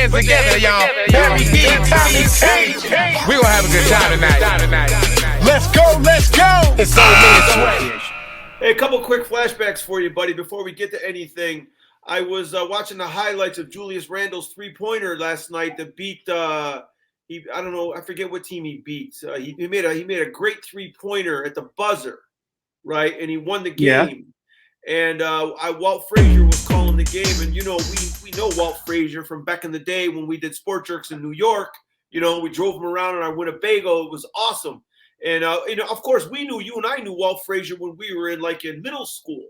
hands together, y'all. Every Tommy T. We gonna have a good time tonight. Let's go, let's go. It's so many. Hey, a couple quick flashbacks for you, buddy, before we get to anything. I was watching the highlights of Julius Randle's three-pointer last night that beat I don't know, I forget what team he beat. He made a great three-pointer at the buzzer, right? And he won the game. And Walt Frazier was calling the game, and we know Walt Frazier from back in the day when we did Sport Jerks in New York. We drove him around in our Winnebago. It was awesome. And of course, you and I knew Walt Frazier when we were in middle school.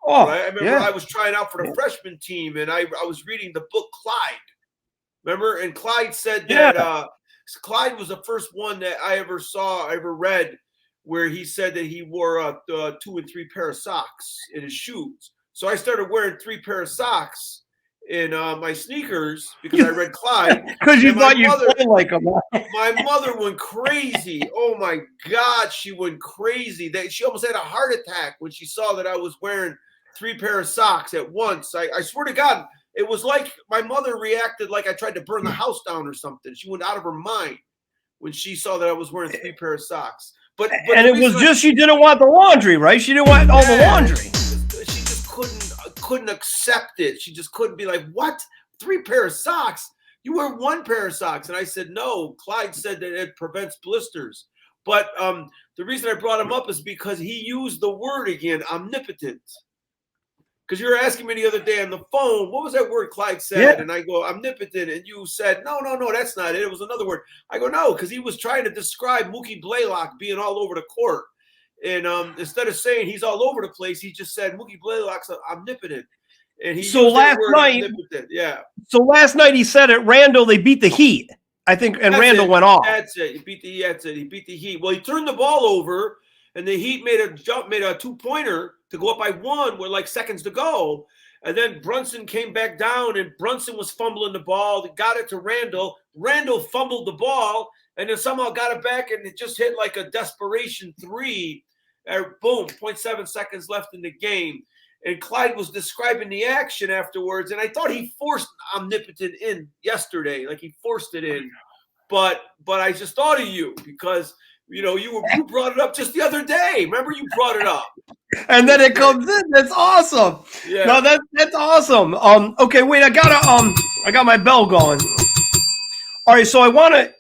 Oh, right? I remember I was trying out for the freshman team, and I was reading the book CLYDE. Remember? And CLYDE said that CLYDE was the first one that I ever read, where he said that he wore 2 and 3 pair of socks in his shoes. So I started wearing 3 pair of socks in my sneakers because I read CLYDE. Because you thought you'd play like him. My mother went crazy. Oh my God, she went crazy. She almost had a heart attack when she saw that I was wearing 3 pair of socks at once. I swear to God, it was like my mother reacted like I tried to burn the house down or something. She went out of her mind when she saw that I was wearing 3 pair of socks. But and it was just she didn't want the laundry, right? She didn't want all the laundry. She just couldn't accept it. She just couldn't be like, what? 3 pair of socks? You wear 1 pair of socks. And I said, no. CLYDE said that it prevents blisters. But the reason I brought him up is because he used the word again, omnipotent. Because you were asking me the other day on the phone, what was that word CLYDE said? Yeah. And I go, omnipotent. And you said, no, that's not it. It was another word. I go, no, because he was trying to describe Mookie Blaylock being all over the court. And instead of saying he's all over the place, he just said Mookie Blaylock's omnipotent. And he so last night, So last night he said at Randall they beat the Heat, I think, and Randall went off. That's it. He beat the Heat. Well, he turned the ball over, and the Heat made a 2-pointer to go up by 1 with seconds to go. And then Brunson came back down, and Brunson was fumbling the ball. They got it to Randall. Randall fumbled the ball, and then somehow got it back, and it just hit like a desperation 3. Boom, 0.7 seconds left in the game. And CLYDE was describing the action afterwards, and I thought he forced omnipotent in yesterday, like he forced it in. But I just thought of you because you brought it up just the other day. Remember, you brought it up. And then it comes in. That's awesome. Yeah. No, that's awesome. Okay, wait, I got my bell going. All right, so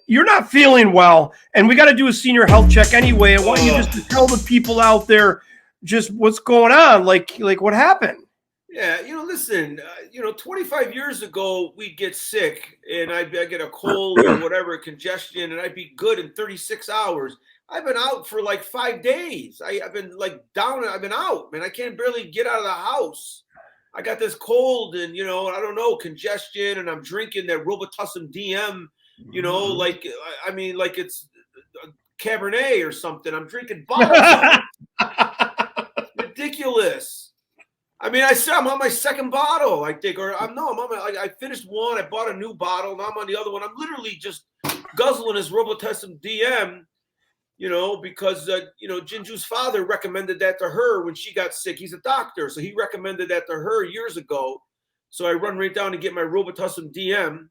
you're not feeling well, and we got to do a senior health check anyway. I want you just to tell the people out there just what's going on, like what happened. Yeah, listen, 25 years ago, we'd get sick, and I'd get a cold or whatever, congestion, and I'd be good in 36 hours. I've been out for 5 days. I've been down. I've been out, man. I can't barely get out of the house. I got this cold and, I don't know, congestion, and I'm drinking that Robitussin DM, like it's Cabernet or something. I'm drinking bottles. Ridiculous. I mean, I'm on my second bottle, I think, I finished one. I bought a new bottle. Now I'm on the other one. I'm literally just guzzling this Robitussin DM, because, Jinju's father recommended that to her when she got sick. He's a doctor, so he recommended that to her years ago. So I run right down and get my Robitussin DM.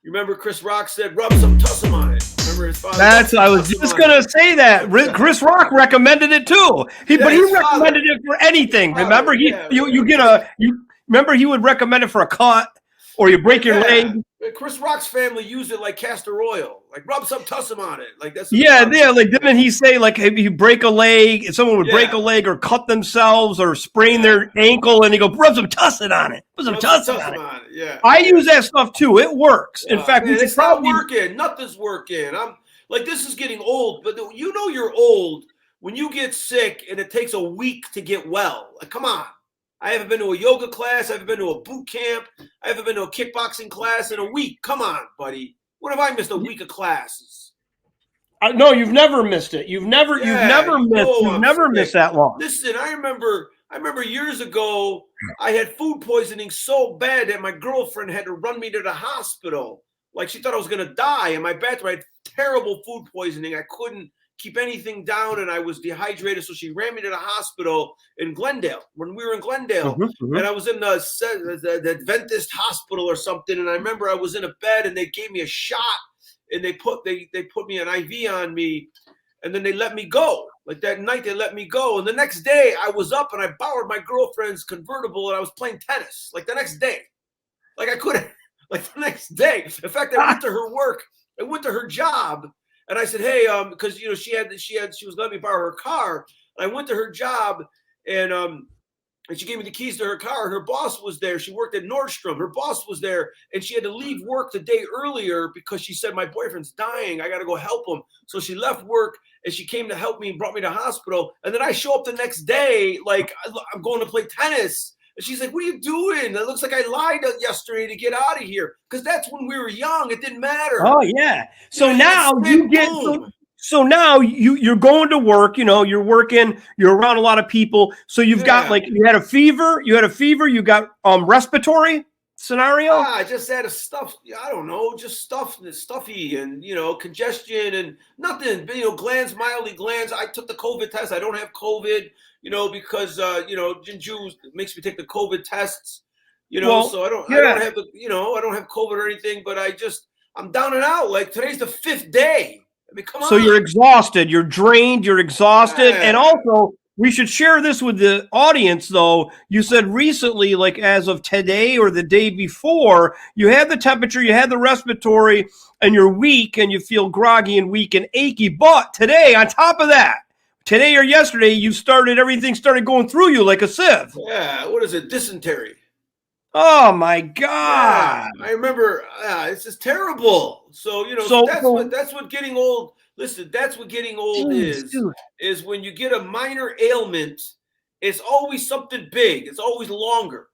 You remember Chris Rock said, rub some tussum on it. Remember his father? I was just going to say that. Chris Rock recommended it too. But he recommended it for anything. Remember, remember he would recommend it for a cut or you break your leg. Chris Rock's family used it like castor oil. Rub some tussum on it. That's didn't he say if you break a leg, if someone would break a leg or cut themselves or sprain their ankle, and he go rub some tussin on it. Put some tussin on it. Yeah. I use that stuff too. It works. In fact, it's not working. Nothing's working. I'm this is getting old, but you're old when you get sick and it takes a week to get well. Come on. I haven't been to a yoga class. I haven't been to a boot camp. I haven't been to a kickboxing class in a week. Come on, buddy. When have I missed a week of classes? No, you've never missed it. You've never missed that long. Listen, I remember years ago, I had food poisoning so bad that my girlfriend had to run me to the hospital. She thought I was going to die in my bathroom. I had terrible food poisoning. I couldn't keep anything down, and I was dehydrated. So she ran me to the hospital in Glendale when we were in Glendale. And I was in the Adventist hospital or something. And I remember I was in a bed and they gave me a shot and they put me an IV on me, and then they let me go. Like that night they let me go. And the next day I was up and I borrowed my girlfriend's convertible and I was playing tennis. Like the next day. Like I couldn't, like the next day. In fact, I went to her work. I went to her job and I said, hey, because you know she was letting me borrow her car. And I went to her job and she gave me the keys to her car. And her boss was there. She worked at Nordstrom. Her boss was there, and she had to leave work the day earlier because she said my boyfriend's dying. I got to go help him. So she left work and she came to help me and brought me to the hospital. And then I show up the next day, like I'm going to play tennis. And she's like, what are you doing? It looks like I lied yesterday to get out of here. Because that's when we were young. It didn't matter. Oh, yeah. So now you get so now you're going to work, you know, you're working, you're around a lot of people. So you've got like you had a fever, you got respiratory scenario. I just had I don't know, just stuffy and, you know, congestion and nothing, you know, mildly glands. I took the COVID test. I don't have COVID. You know, because, you know, Jinju makes me take the COVID tests, you know, so I don't have the, you know, I don't have COVID or anything, but I'm down and out. Like today's the 5th day. I mean, come on. So you're exhausted, you're drained, you're exhausted. And also we should share this with the audience though. You said recently, like as of today or the day before, you had the temperature, you had the respiratory and you're weak and you feel groggy and weak and achy. But today, on top of that, today or yesterday, everything started going through you like a sieve. Yeah, what is it? Dysentery. Oh my God! Yeah, I remember. It's just terrible. So you know, that's what getting old. Listen, that's what getting old is when you get a minor ailment. It's always something big. It's always longer.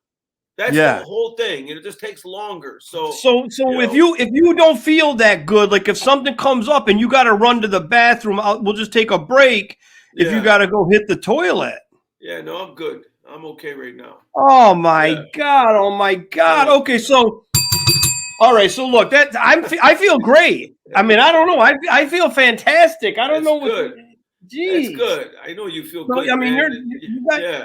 That's the whole thing, and it just takes longer. So if you don't feel that good, like if something comes up and you got to run to the bathroom, we'll just take a break. If you got to go hit the toilet. Yeah, no, I'm good. I'm okay right now. Oh my God. Oh my God. Okay. So, all right. So look, I feel great. I mean, I don't know. I feel fantastic. I don't know what. Good. Geez. That's good. I know you feel good. I mean,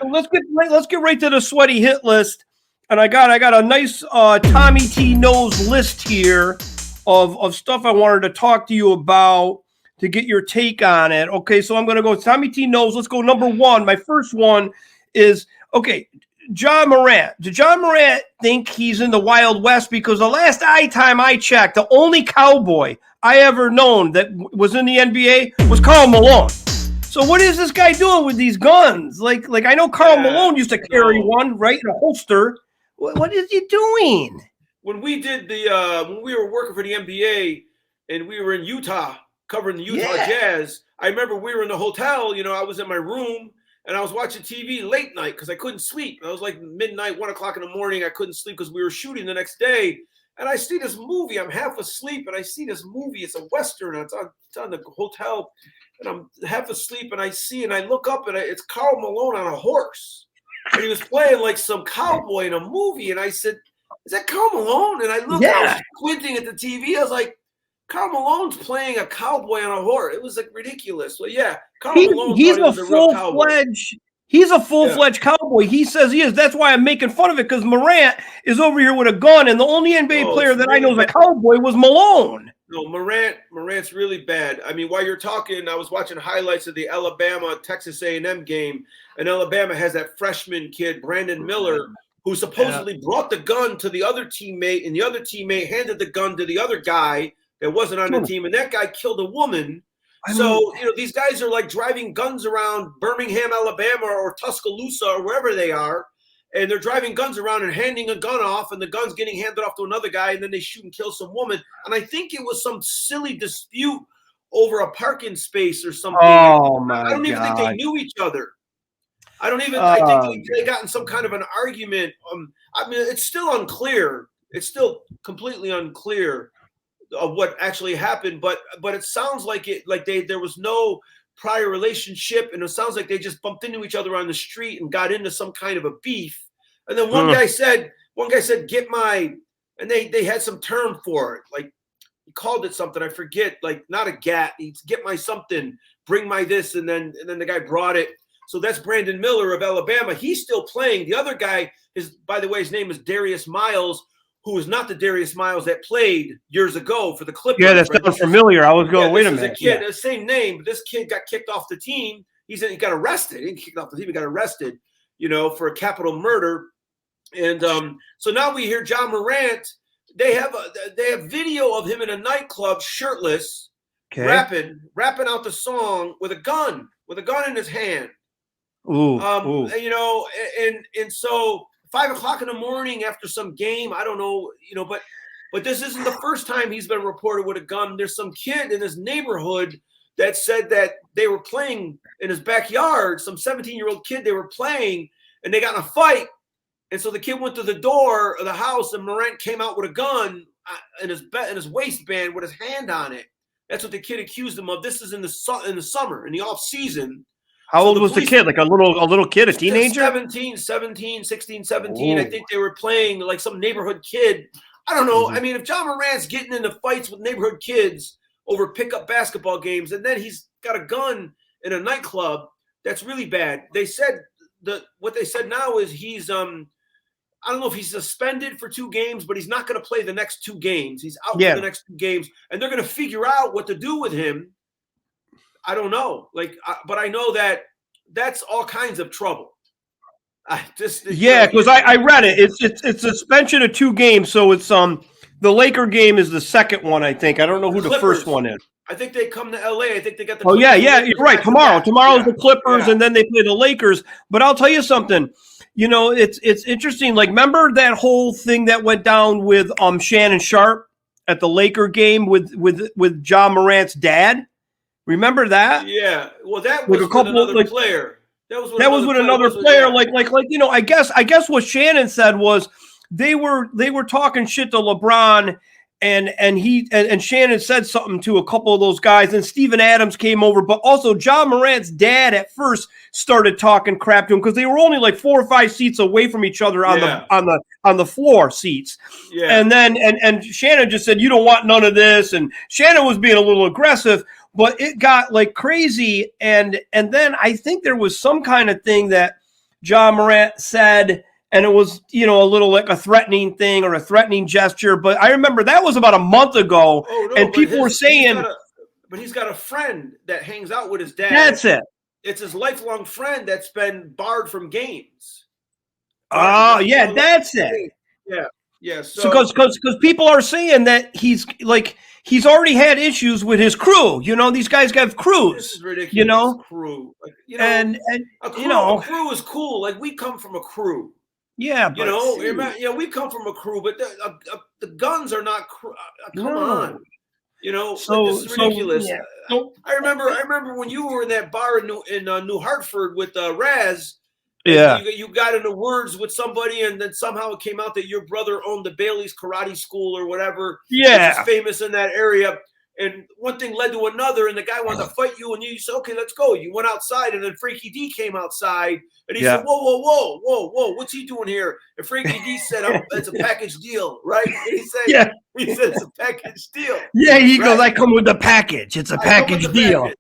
let's get right to the sweaty hit list. And I got a nice Tommy T knows list here of stuff I wanted to talk to you about, to get your take on it. Okay, so I'm going to go Tommy T knows. Let's go number one. My first one is, okay, John Morant. Did John Morant think he's in the Wild West? Because the last time I checked, the only cowboy I ever known that was in the NBA was Karl Malone. So what is this guy doing with these guns? Like I know Karl Malone used to carry one, right, in a holster. What is he doing? When we did when we were working for the NBA and we were in Utah, covering the Utah Jazz, I remember we were in the hotel, you know, I was in my room and I was watching TV late night because I couldn't sleep. I was like midnight, 1 o'clock in the morning. I couldn't sleep because we were shooting the next day. And I see this movie. I'm half asleep and I see this movie. It's a Western. It's on the hotel. And I'm half asleep and I look up and it's Karl Malone on a horse. And he was playing like some cowboy in a movie. And I said, is that Karl Malone? And I looked, I was squinting at the TV. I was like, Karl Malone's playing a cowboy on a horse. It was like ridiculous. Well, yeah, Karl Malone. He's a full-fledged cowboy. He says he is. That's why I'm making fun of it, because Morant is over here with a gun, and the only NBA player that I know is a cowboy was Malone. No, Morant's really bad. I mean, while you're talking, I was watching highlights of the Alabama-Texas A&M game, and Alabama has that freshman kid, Brandon Miller, who supposedly brought the gun to the other teammate, and the other teammate handed the gun to the other guy that wasn't on the team, and that guy killed a woman. So, you know, these guys are like driving guns around Birmingham, Alabama, or Tuscaloosa, or wherever they are, and they're driving guns around and handing a gun off, and the gun's getting handed off to another guy, and then they shoot and kill some woman. And I think it was some silly dispute over a parking space or something. Oh, my God. I don't even think they knew each other. I think they got in some kind of an argument. I mean, it's still unclear. It's still completely unclear of what actually happened, but it sounds like there was no prior relationship, and it sounds like they just bumped into each other on the street and got into some kind of a beef. And then one guy said, get my, and they had some term for it, like called it something. I forget, like not a gat. He's get my something, bring my this, and then the guy brought it. So that's Brandon Miller of Alabama. He's still playing. The other guy is, by the way, his name is Darius Miles, who is not the Darius Miles that played years ago for the Clippers. Yeah, that sounds familiar. I was going, wait a minute. A kid, the same name, but this kid got kicked off the team. He got arrested. He didn't kicked off the team. He got arrested, for a capital murder. And so now we hear Ja Morant. They have video of him in a nightclub, shirtless, rapping out the song with a gun in his hand. Ooh. And so 5 o'clock in the morning after some game, I don't know, but this isn't the first time he's been reported with a gun. There's some kid in his neighborhood that said that they were playing in his backyard, some 17-year-old kid, they were playing and they got in a fight. And so the kid went to the door of the house and Morant came out with a gun in his waistband with his hand on it. That's what the kid accused him of. This is in the summer, in the off season. How old was the kid? Like a little kid, a teenager? 16, 17. I think they were playing like some neighborhood kid. I don't know. I mean, if Ja Morant's getting into fights with neighborhood kids over pickup basketball games, and then he's got a gun in a nightclub, that's really bad. They said what they said now is he's I don't know if he's suspended for 2 games, but he's not going to play the next 2 games. He's out for the next 2 games, and they're going to figure out what to do with him. I don't know, but I know that that's all kinds of trouble. Because I read it. It's suspension of 2 games, so it's the Laker game is the second one, I think. I don't know who the first one is. I think they come to LA. I think they got the. Oh yeah, you're right. Tomorrow's the Clippers, and then they play the Lakers. But I'll tell you something. It's interesting. Like, remember that whole thing that went down with Shannon Sharpe at the Laker game with Ja Morant's dad? Remember that? Yeah. Well, that was with another player. That was with another player. I guess what Shannon said was they were talking shit to LeBron, and Shannon said something to a couple of those guys, and Steven Adams came over, but also Ja Morant's dad at first started talking crap to him because they were only like 4 or 5 seats away from each other on the floor seats. Yeah. And then and Shannon just said, "You don't want none of this," and Shannon was being a little aggressive. But it got like crazy, and then I think there was some kind of thing that Ja Morant said, and it was a little like a threatening thing or a threatening gesture. But I remember that was about a month ago, and people were saying, but he's got a friend that hangs out with his dad. That's it. It's his lifelong friend that's been barred from games. Oh, yeah, that's it. Yeah. So because people are saying that he's already had issues with his crew. These guys have crews. This is ridiculous. Crew. And a crew is cool. Like, we come from a crew. Yeah, but we come from a crew, but the guns are not. Come on. This is ridiculous. I remember when you were in that bar in New Hartford with Raz. Yeah, you got into words with somebody, and then somehow it came out that your brother owned the Bailey's Karate School or whatever. Yeah, which is famous in that area. And one thing led to another, and the guy wanted to fight you, and you said, "Okay, let's go." You went outside, and then Frankie D came outside, and he said, "Whoa, what's he doing here?" And Frankie D said, "It's a package deal, right?" And he said, "He said it's a package deal." Yeah, he goes, "I come with the package. It's a package deal." Yeah.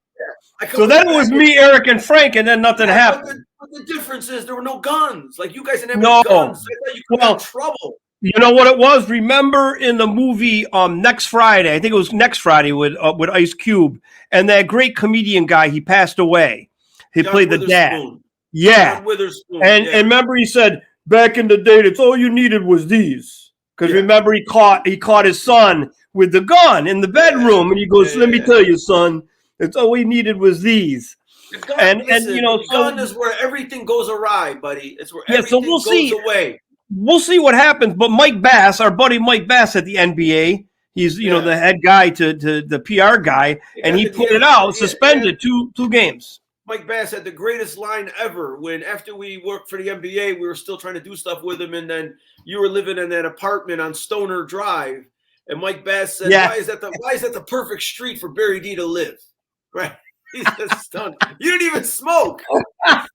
So then it was me, Eric, and Frank, and then nothing happened. But the difference is there were no guns. Like, you guys didn't have any guns. I thought you could have trouble. You know what it was? Remember in the movie Next Friday, I think it was Next Friday with Ice Cube, and that great comedian guy, he passed away. He played the dad. Yeah. And remember he said, back in the day, that's all you needed was these. Because remember he caught his son with the gun in the bedroom, and he goes, "Let me tell you, son, that's all we needed was these." The gun is where everything goes awry, buddy. It's where everything goes away. We'll see what happens. But Mike Bass, our buddy Mike Bass at the NBA, he's the head guy to the PR guy, and he put it out, suspended two games. Mike Bass had the greatest line ever when, after we worked for the NBA, we were still trying to do stuff with him, and then you were living in that apartment on Stoner Drive, and Mike Bass said, "Why is that the perfect street for Barry D to live?" Right? He's just stunned. You didn't even smoke. That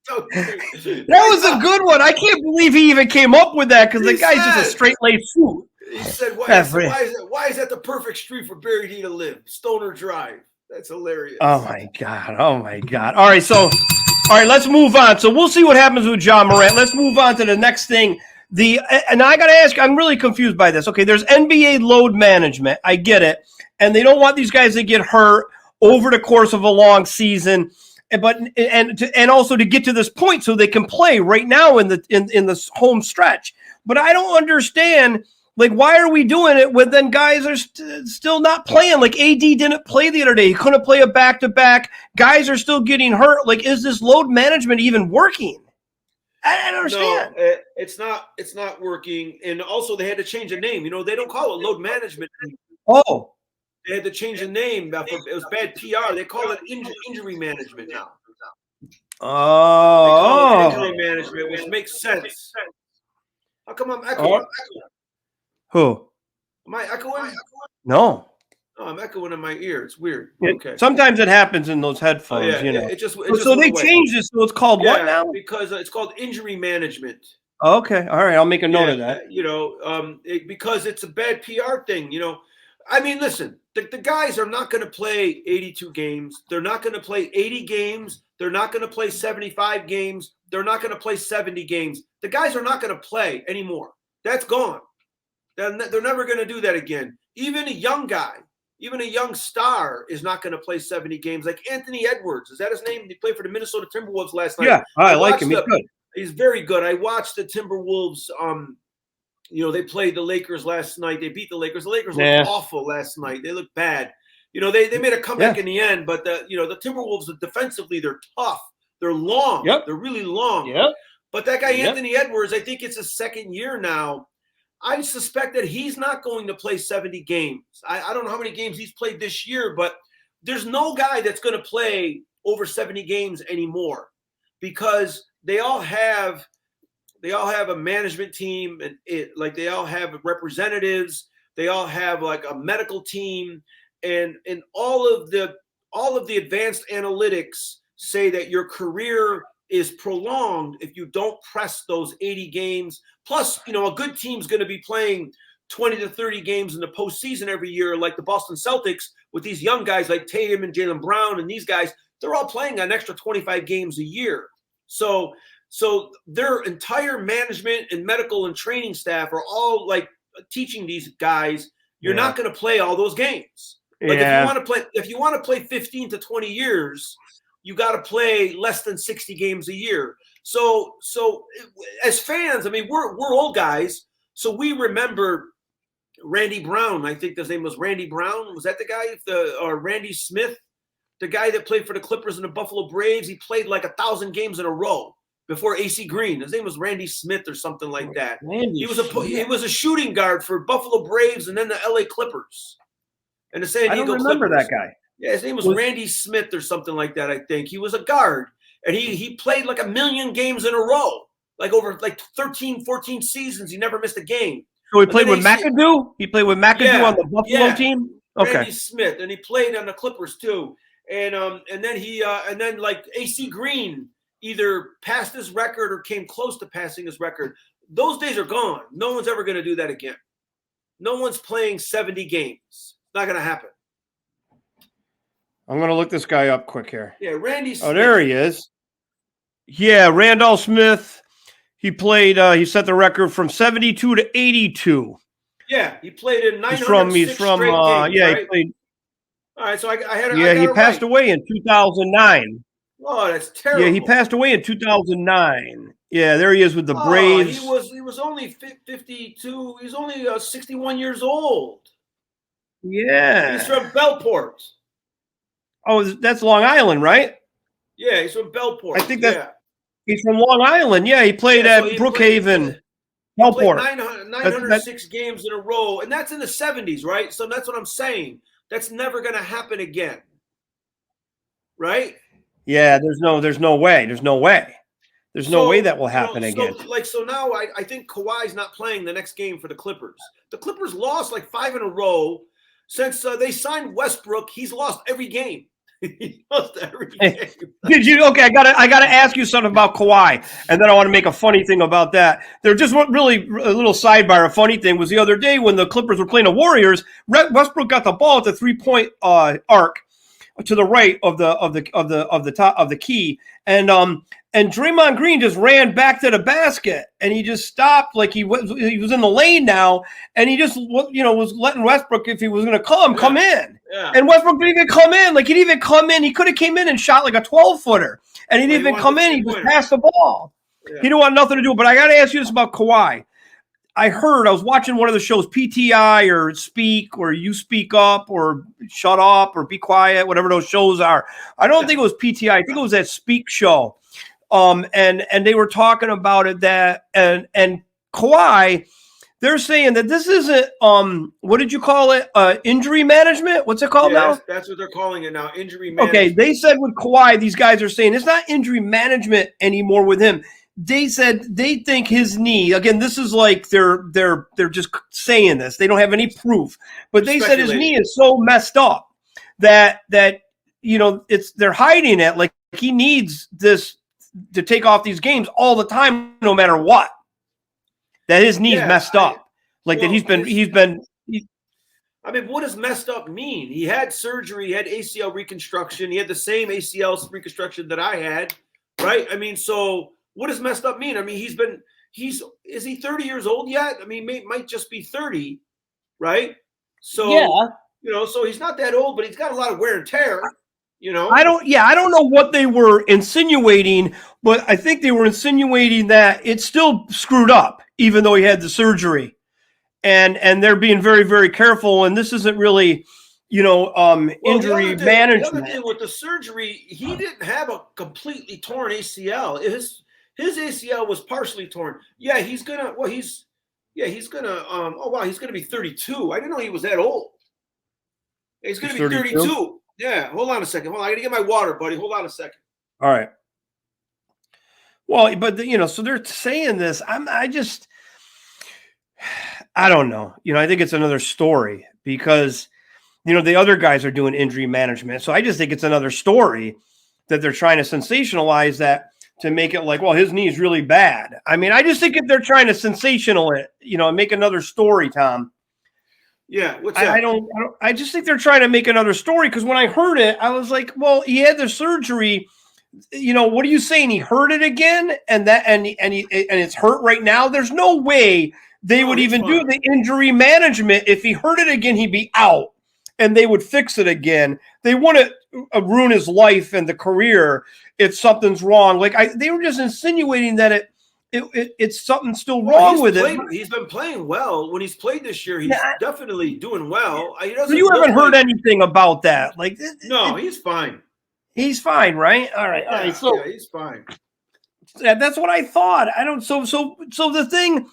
was a good one. I can't believe he even came up with that, because the guy's just a straight-laced suit. He said, "Why is that the perfect street for Barry D to live? Stoner Drive." That's hilarious. Oh my God. Oh my God. All right, let's move on. So we'll see what happens with John Morant. Let's move on to the next thing. And I got to ask, I'm really confused by this. Okay, there's NBA load management. I get it. And they don't want these guys to get hurt over the course of a long season. But also to get to this point so they can play right now in the home stretch. But I don't understand. Like, why are we doing it when then guys are still not playing? Like, AD didn't play the other day. He couldn't play a back-to-back. Guys are still getting hurt. Like, is this load management even working? I don't understand. No, it's not working. And also, they had to change the name. You know, they don't call it load management. Oh. They had to change the name. It was bad PR. They call it injury management now. Oh. Injury management, which makes sense. How come I'm echoing? Who? Am I echoing? No. Oh, I'm echoing in my ear. It's weird. Okay. Sometimes it happens in those headphones, you know. So they changed it, so it's called what now? Because it's called injury management. Okay. All right. I'll make a note of that. You know, because it's a bad PR thing, you know. I mean, listen, the guys are not going to play 82 games. They're not going to play 80 games. They're not going to play 75 games. They're not going to play 70 games. The guys are not going to play anymore. That's gone. They're never going to do that again. Even a young guy, even a young star is not going to play 70 games. Like Anthony Edwards. Is that his name? He played for the Minnesota Timberwolves last night. Yeah, I like him. He's good. He's very good. I watched the Timberwolves. You know, they played the Lakers last night. They beat the Lakers. The Lakers looked awful last night. They looked bad. You know, they made a comeback in the end, but the Timberwolves defensively, they're tough. They're long. Yep. They're really long. Yep. But that guy, Anthony Edwards, I think it's his second year now. I suspect that he's not going to play 70 games. I don't know how many games he's played this year, but there's no guy that's going to play over 70 games anymore because they all have a management team and they all have representatives. They all have like a medical team and all of the advanced analytics say that your career is prolonged if you don't press those 80 games. Plus, you know, a good team's going to be playing 20 to 30 games in the postseason every year, like the Boston Celtics with these young guys like Tatum and Jaylen Brown and these guys. They're all playing an extra 25 games a year. So their entire management and medical and training staff are all like teaching these guys, you're not going to play all those games. Like if you want to play 15 to 20 years, you got to play less than 60 games a year. So as fans, I mean, we're old guys, so we remember Randy Brown. I think his name was Randy Brown. Was that the guy? Or Randy Smith, the guy that played for the Clippers and the Buffalo Braves. He played like 1,000 games in a row before AC Green. His name was Randy Smith or something like that. He was a shooting guard for Buffalo Braves and then the LA Clippers and the San Diego Clippers. I don't remember that guy. Yeah, his name was Randy Smith or something like that, I think. He was a guard, and he played like 1 million games in a row, like over like 13, 14 seasons. He never missed a game. So he played with McAdoo? He played with McAdoo on the Buffalo team? Okay. Randy Smith, and he played on the Clippers too. And then like AC Green either passed his record or came close to passing his record. Those days are gone. No one's ever going to do that again. No one's playing 70 games. It's not going to happen. I'm going to look this guy up quick here. Yeah, Randy Smith. Oh, there he is. Yeah, Randolph Smith. He played, he set the record from 72 to 82. Yeah, he played in 906 He's from straight games, yeah, right? he played. All right, so I had Yeah, he passed away in 2009. Oh, that's terrible. Yeah, he passed away in 2009. Yeah, there he is with the Braves. He was only 52. He's only 61 years old. Yeah. He's from Bellport. Oh, that's Long Island, right? Yeah, he's from Bellport. I think he's from Long Island. Yeah, he played at Brookhaven, Bellport. 906 games in a row, and that's in the 70s, right? So that's what I'm saying. That's never going to happen again, right? Yeah, there's no way. There's no way that will happen again. So now I think Kawhi's not playing the next game for the Clippers. The Clippers lost like 5 in a row since they signed Westbrook. He's lost every game. He lost every game. Did you? Okay, I gotta ask you something about Kawhi, and then I want to make a funny thing about that. There just really a little sidebar. A funny thing was the other day when the Clippers were playing the Warriors. Westbrook got the ball at the 3-point arc to the right of the top of the key, and Draymond Green just ran back to the basket, and he just stopped like he was in the lane now, and he just was letting Westbrook, if he was going to come in. Yeah. And Westbrook didn't even come in. Like, he didn't even come in. He could have came in and shot like a 12-footer, and he didn't even come in. He just passed the ball. Yeah. He didn't want nothing to do. But I got to ask you this about Kawhi. I was watching one of the shows, PTI or Speak, or You Speak Up, or Shut Up, or Be Quiet, whatever those shows are. I don't think it was PTI. I think it was that Speak show. And they were talking about it, that and Kawhi, they're saying that this isn't what did you call it? Injury management? What's it called now? That's what they're calling it now, injury management. Okay, they said with Kawhi, these guys are saying it's not injury management anymore with him. They said they think his knee, again, this is like they're just saying this. They don't have any proof. But they said his knee is so messed up that they're hiding it. Like, he needs this to take off these games all the time, no matter what. That his knee's messed up. That he's been. I mean, what does messed up mean? He had surgery, he had ACL reconstruction, he had the same ACL reconstruction that I had, right? I mean, so what does messed up mean? I mean, is he 30 years old yet? I mean, might just be 30, right? So so he's not that old, but he's got a lot of wear and tear. I don't know what they were insinuating, but I think they were insinuating that it's still screwed up, even though he had the surgery, and they're being very, very careful. And this isn't really, injury management. The other thing with the surgery, he didn't have a completely torn ACL. His ACL was partially torn. Yeah, he's gonna be 32. I didn't know he was that old. He's gonna be 32. Yeah, hold on a second. Hold on, I gotta get my water, buddy. Hold on a second. All right. Well, but so they're saying this. I don't know. I think it's another story because the other guys are doing injury management. So I just think it's another story that they're trying to sensationalize that to make it like, well, his knee is really bad. I mean, I just think if they're trying to sensational it, and make another story, Tom. Yeah, what's that? I just think they're trying to make another story, because when I heard it, I was like, well, he had the surgery. What are you saying? He hurt it again, and it's hurt right now. There's no way they would even do the injury management. If he hurt it again, he'd be out, and they would fix it again. They wouldn't ruin his life and the career if something's wrong. They were just insinuating that it's something still wrong with it. He's been playing well. When he's played this year, he's definitely doing well. So you haven't heard anything about that? No, he's fine. He's fine, right? All right. So he's fine. That's what I thought. I don't. So the thing,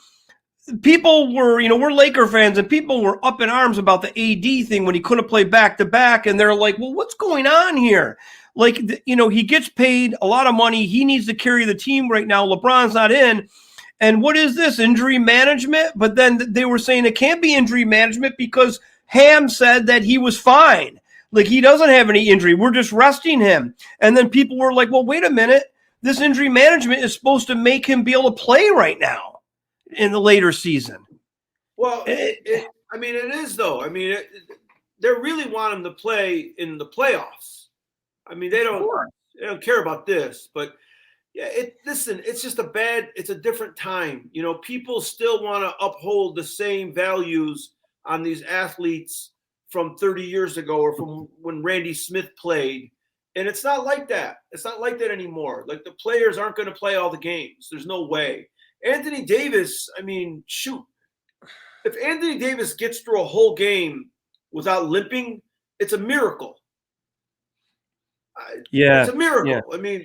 people were, we're Laker fans, and people were up in arms about the AD thing when he couldn't play back to back, and they're like, well, what's going on here? He gets paid a lot of money. He needs to carry the team right now. LeBron's not in. And what is this, injury management? But then they were saying it can't be injury management because Ham said that he was fine. He doesn't have any injury. We're just resting him. And then people were like, well, wait a minute. This injury management is supposed to make him be able to play right now in the later season. Well, it is, though. I mean, they really want him to play in the playoffs. I mean, they don't care about this, but it's just it's a different time. People still want to uphold the same values on these athletes from 30 years ago or from when Randy Smith played. And it's not like that. It's not like that anymore. The players aren't going to play all the games. There's no way. Anthony Davis, I mean, shoot. If Anthony Davis gets through a whole game without limping, it's a miracle. It's a miracle. Yeah. I mean,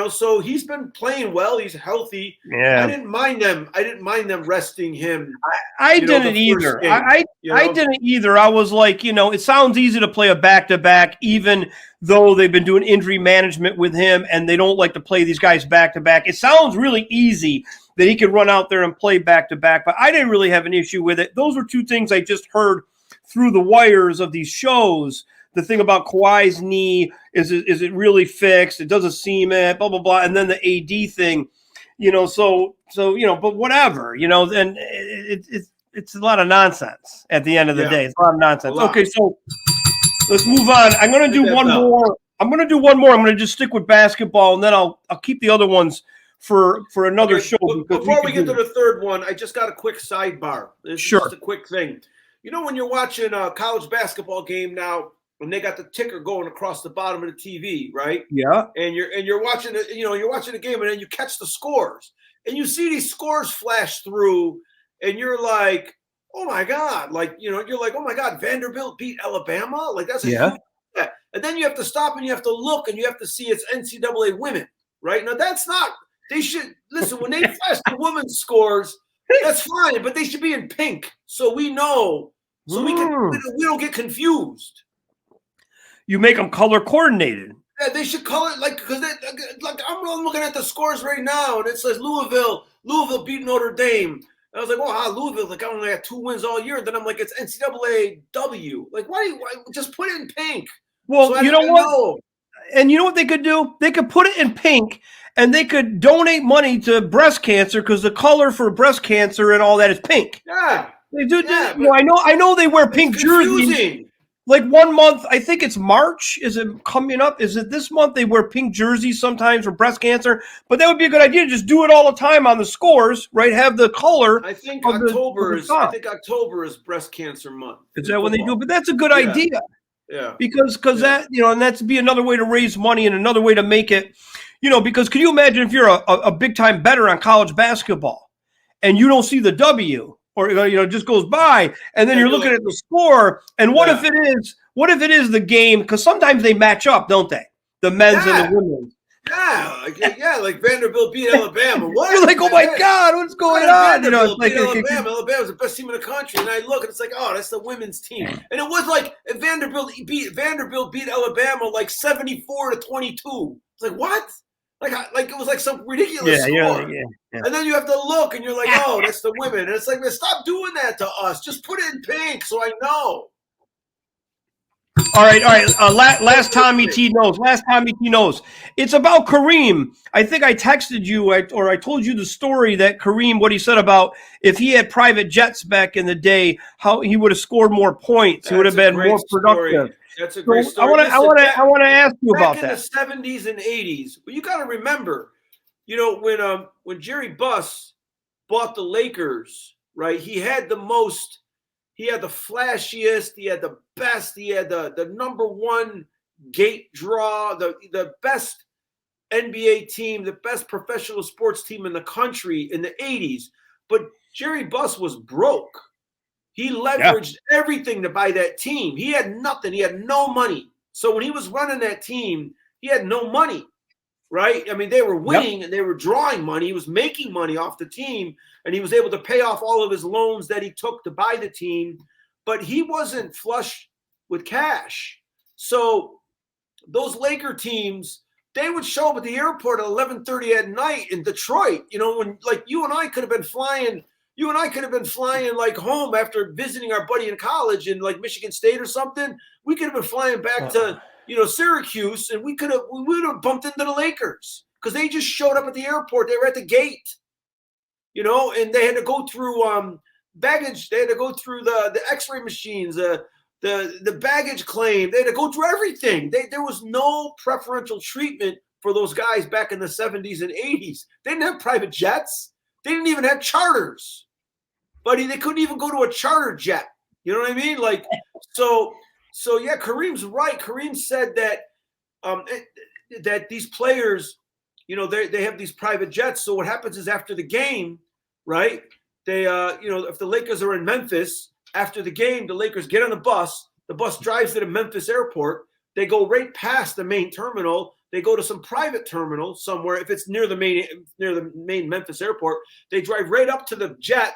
so he's been playing well. He's healthy. Yeah. I didn't mind them resting him. I didn't either. I didn't either. I was like, it sounds easy to play a back-to-back, even though they've been doing injury management with him and they don't like to play these guys back-to-back. It sounds really easy that he could run out there and play back-to-back, but I didn't really have an issue with it. Those were two things I just heard through the wires of these shows the thing about Kawhi's knee, is it really fixed? It doesn't seem it, blah, blah, blah. And then the AD thing, so, but whatever, then it's a lot of nonsense at the end of the day. It's a lot of nonsense. Okay, so let's move on. I'm going to do one more. I'm going to just stick with basketball, and then I'll keep the other ones for another show. Before we get to the third one, I just got a quick sidebar. This is just a quick thing. When you're watching a college basketball game now, when they got the ticker going across the bottom of the TV, right? Yeah. And you're watching it, you're watching the game, and then you catch the scores, and you see these scores flash through, and you're like, oh my God, you're like, oh my God, Vanderbilt beat Alabama, like that's a huge, and then you have to stop and you have to look and you have to see it's NCAA women, right? Now that's not. They should listen when they flash the women's scores. That's fine, but they should be in pink so we know, so we don't get confused. You make them color coordinated. Yeah, they should color because I'm looking at the scores right now and it says Louisville beat Notre Dame. And I was like, oh, Louisville I only had 2 wins all year. Then I'm like, it's NCAA W. Like, why just put it in pink? Well, so you know what? And you know what they could do? They could put it in pink. And they could donate money to breast cancer because the color for breast cancer and all that is pink. Yeah, they do. Yeah, I know they wear pink jerseys. Like 1 month, I think it's March. Is it coming up? Is it this month? They wear pink jerseys sometimes for breast cancer. But that would be a good idea. Just do it all the time on the scores, right? Have the color. I think October is breast cancer month. Is that when they do? But that's a good idea. Yeah. Because that and that's be another way to raise money and another way to make it. Because can you imagine if you're a big time bettor on college basketball and you don't see the W or just goes by and then you're looking at the score and what if it is the game, because sometimes they match up, don't they? The men's and the women's. Yeah, like Vanderbilt beat Alabama. What? You're like, oh my God, what's going on? Vanderbilt beat Alabama. Alabama's the best team in the country, and I look and it's like, oh, that's the women's team, and it was like Vanderbilt beat Alabama like 74-22. It's like what? Like it was like some ridiculous score. Yeah. And then you have to look and you're like, oh, that's the women. And it's like, man, stop doing that to us. Just put it in pink so I know. All right. Last Tommy T knows. It's about Kareem. I think I texted you or I told you the story that Kareem, what he said about if he had private jets back in the day, how he would have scored more points. He would have been more productive. That's a great story. I want to ask you about that. Back in the 70s and 80s, well, you got to remember, when Jerry Buss bought the Lakers, right? He had the flashiest, he had the best, he had the number one gate draw, the best NBA team, the best professional sports team in the country in the 80s. But Jerry Buss was broke. He leveraged everything to buy that team. He had nothing. He had no money. So when he was running that team, he had no money, right? I mean, they were winning and they were drawing money. He was making money off the team, and he was able to pay off all of his loans that he took to buy the team. But he wasn't flush with cash. So those Laker teams, they would show up at the airport at 11:30 at night in Detroit. When like you and I could have been flying. You and I could have been flying like home after visiting our buddy in college in like Michigan State or something. We could have been flying back to, Syracuse, and we would have bumped into the Lakers because they just showed up at the airport. They were at the gate, and they had to go through baggage. They had to go through the X-ray machines, the baggage claim. They had to go through everything. There was no preferential treatment for those guys back in the 70s and 80s. They didn't have private jets. They didn't even have charters, buddy. They couldn't even go to a charter jet. You know what I mean? Like, so yeah, Kareem's right. Kareem said that that these players, they have these private jets. So what happens is after the game, right? They, if the Lakers are in Memphis after the game, the Lakers get on the bus. The bus drives to the Memphis airport. They go right past the main terminal. They go to some private terminal somewhere. If it's near the main Memphis airport, they drive right up to the jet.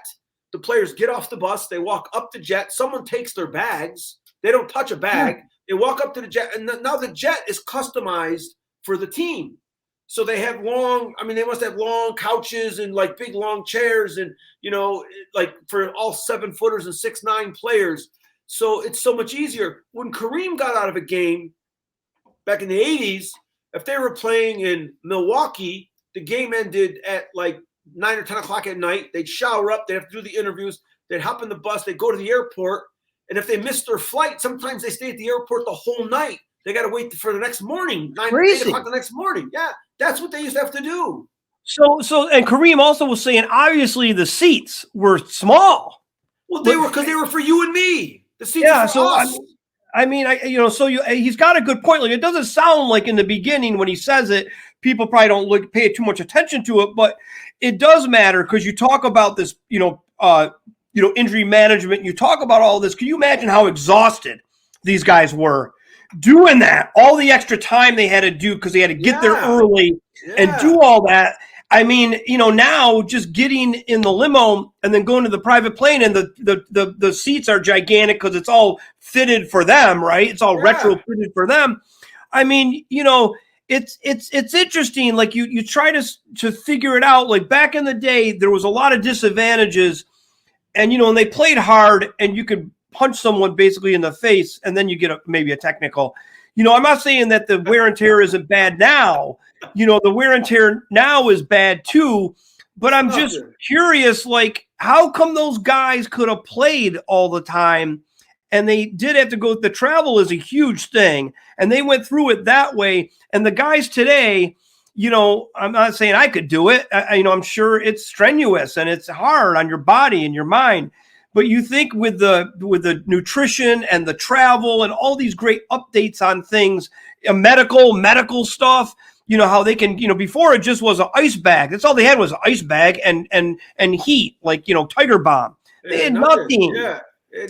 The players get off the bus. They walk up the jet. Someone takes their bags. They don't touch a bag. They walk up to the jet, and now the jet is customized for the team. So they have they must have long couches and like big long chairs and, like for all 7-footers and 6'9" players. So it's so much easier. When Kareem got out of a game back in the 80s, if they were playing in Milwaukee, the game ended at like 9 or 10 o'clock at night. They'd shower up. They'd have to do the interviews. They'd hop in the bus. They'd go to the airport. And if they missed their flight, sometimes they stay at the airport the whole night. They got to wait for the next morning, 8 o'clock the next morning. Yeah, that's what they used to have to do. So, and Kareem also was saying, obviously the seats were small. Well, because they were for you and me. The seats are for us. He's got a good point. Like, it doesn't sound like in the beginning when he says it, people probably don't pay too much attention to it, but it does matter because you talk about this, injury management. You talk about all this. Can you imagine how exhausted these guys were doing that? All the extra time they had to do because they had to get there early and do all that. I mean, now just getting in the limo and then going to the private plane, and the seats are gigantic because it's all fitted for them, right? It's all retro fitted for them. I mean, it's interesting. Like you try to figure it out. Like back in the day, there was a lot of disadvantages, and and they played hard, and you could punch someone basically in the face, and then you get maybe a technical. I'm not saying that the wear and tear isn't bad now. The wear and tear now is bad too, but I'm just curious, like, how come those guys could have played all the time and they did have to go, the travel is a huge thing, and they went through it that way. And the guys today, I'm not saying I could do it. I'm sure it's strenuous and it's hard on your body and your mind. But you think with the nutrition and the travel and all these great updates on things, medical stuff, how they can, before it just was an ice bag. That's all they had was an ice bag and heat, like, Tiger Bomb. They had nothing. Yeah.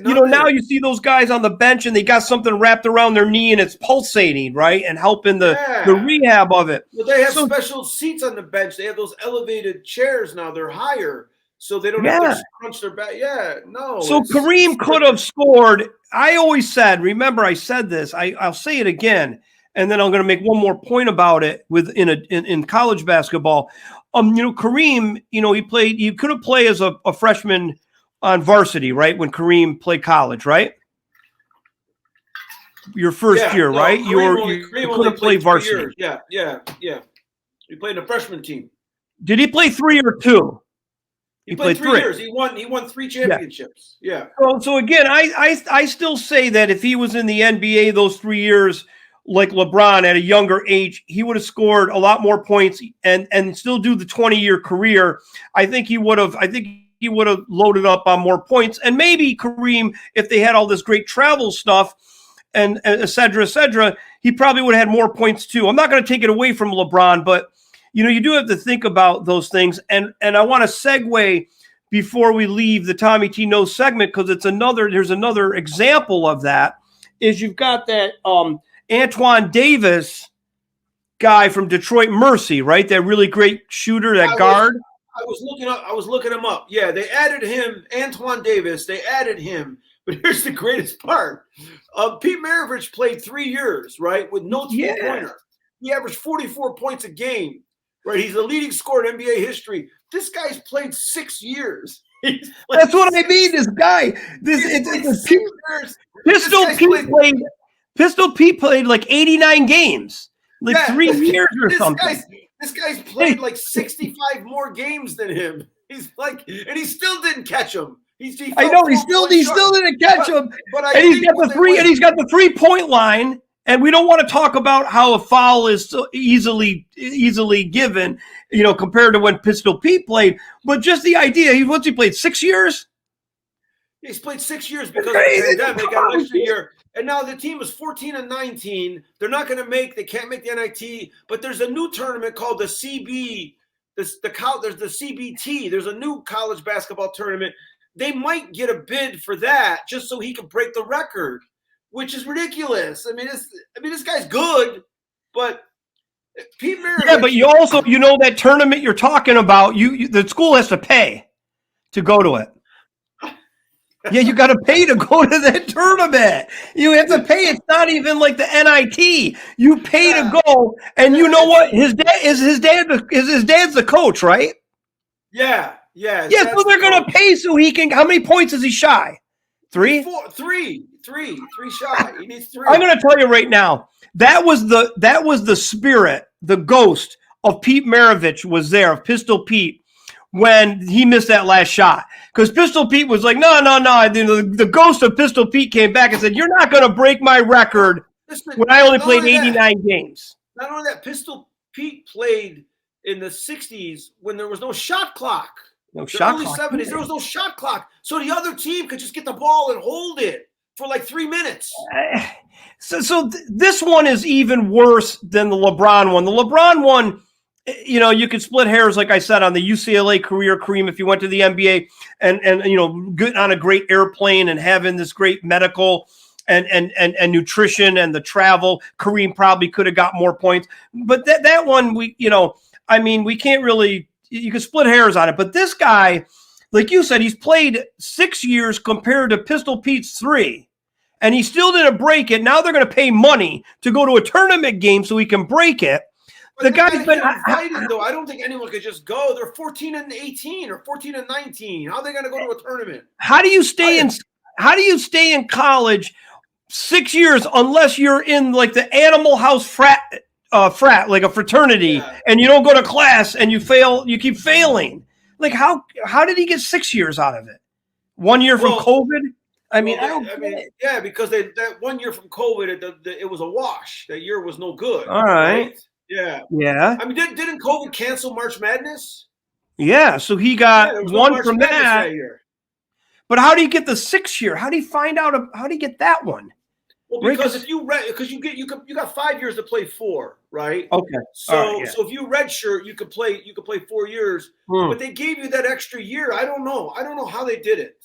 Now you see those guys on the bench and they got something wrapped around their knee and it's pulsating, right? And helping the rehab of it. Well, they have special seats on the bench. They have those elevated chairs now. They're higher. So they don't have to crunch their back. Yeah, no. So Kareem could have scored. I always said, remember I said this, I'll say it again, and then I'm going to make one more point about it in college basketball. Kareem, he could have played as a freshman on varsity, right? When Kareem played college, right? Your first year, right? You could have played varsity. Yeah. He played in a freshman team. Did he play 3 or 2? He played 3 years. He won 3 championships. Yeah. So again, I still say that if he was in the NBA those 3 years, like LeBron at a younger age, he would have scored a lot more points and still do the 20-year career. I think he would have loaded up on more points. And maybe Kareem, if they had all this great travel stuff and et cetera, he probably would have had more points too. I'm not going to take it away from LeBron, but you do have to think about those things. And I want to segue before we leave the Tommy T Knows segment, because there's another example of that, is you've got that Antoine Davis guy from Detroit Mercy, right? That really great shooter, that guard. I was looking him up. Yeah, they added him, Antoine Davis. They added him. But here's the greatest part. Pete Maravich played 3 years, right, with no three-pointer. He averaged 44 points a game. Right, he's the leading scorer in NBA history. This guy's played 6 years. That's what I mean. This guy, Pistol Pete played like 89 games, like 3 years or something. This guy's played like 65 more games than him. He's like, and he still didn't catch him. I know he still didn't catch him. And he's got the 3-point line. And we don't want to talk about how a foul is so easily given, compared to when Pistol Pete played. But just the idea, he played 6 years? He's played 6 years because of the pandemic. They got an extra year. And now the team is 14-19. They can't make the NIT, but there's a new tournament called the CB. There's the CBT. There's a new college basketball tournament. They might get a bid for that just so he can break the record, which is ridiculous. I mean, this guy's good, but Pete Maravich. Yeah, but you also, that tournament you're talking about, the school has to pay to go to it. Yeah, you got to pay to go to that tournament. You have to pay. It's not even like the NIT. You pay to go, and you know what? His dad's the coach, right? Yeah. Yeah, so they're going to pay so he can. How many points is he shy? Three? Three shot. He needs 3. I'm going to tell you right now, that was the spirit, the ghost of Pete Maravich was there, of Pistol Pete, when he missed that last shot. Because Pistol Pete was like, no. The ghost of Pistol Pete came back and said, you're not going to break my record when I only played 89 games. Not only that, Pistol Pete played in the 60s when there was no shot clock. No shot clock. 70s, there was no shot clock. So the other team could just get the ball and hold it for like 3 minutes. So this one is even worse than the LeBron one. The LeBron one, you know, you could split hairs, like I said, on the UCLA career, Kareem, if you went to the NBA and you know, getting on a great airplane and having this great medical and nutrition and the travel, Kareem probably could have got more points. But that one, we can't really, you can split hairs on it. But this guy, like you said, he's played 6 years compared to Pistol Pete's 3. And he still didn't break it. Now they're going to pay money to go to a tournament game so he can break it. But the guy's been invited, though. I don't think anyone could just go. They're 14 and 18 or 14 and 19. How are they going to go to a tournament? How do you stay in college 6 years unless you're in like the Animal House frat, like a fraternity, and you don't go to class and you fail, you keep failing? Like how did he get 6 years out of it? 1 year from COVID? I mean, yeah, because that 1 year from COVID, it was a wash. That year was no good. All right? Yeah. Yeah. I mean, didn't COVID cancel March Madness? Yeah, so he got one from that year. But how do you get the 6 year? How do you find out? How do you get that one? Well, because if you you got 5 years to play 4, right? Okay. So if you redshirt, you could play 4 years. But they gave you that extra year. I don't know how they did it.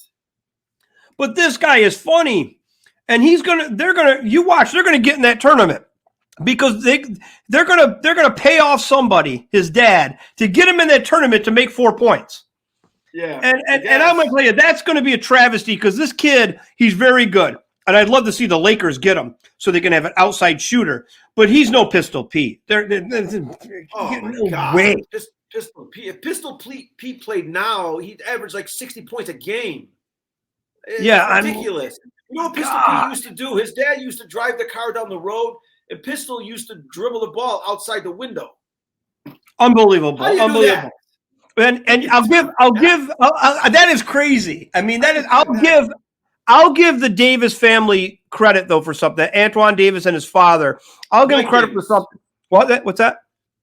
But this guy is funny, and they're gonna get in that tournament because they're gonna pay off somebody, his dad, to get him in that tournament to make 4 points. Yeah. And I'm gonna tell you, that's gonna be a travesty because this kid, he's very good. And I'd love to see the Lakers get him so they can have an outside shooter. But he's no Pistol Pete. Oh my God. Way. Pistol Pete. If Pistol Pete played now, he'd average like 60 points a game. It's ridiculous. You know what Pistol Pete used to do? His dad used to drive the car down the road, and Pistol used to dribble the ball outside the window. Unbelievable. Unbelievable. That? And I'll give that is crazy. I mean, I'll give the Davis family credit though for something. Antoine Davis and his father. I'll give him credit for something. What's that?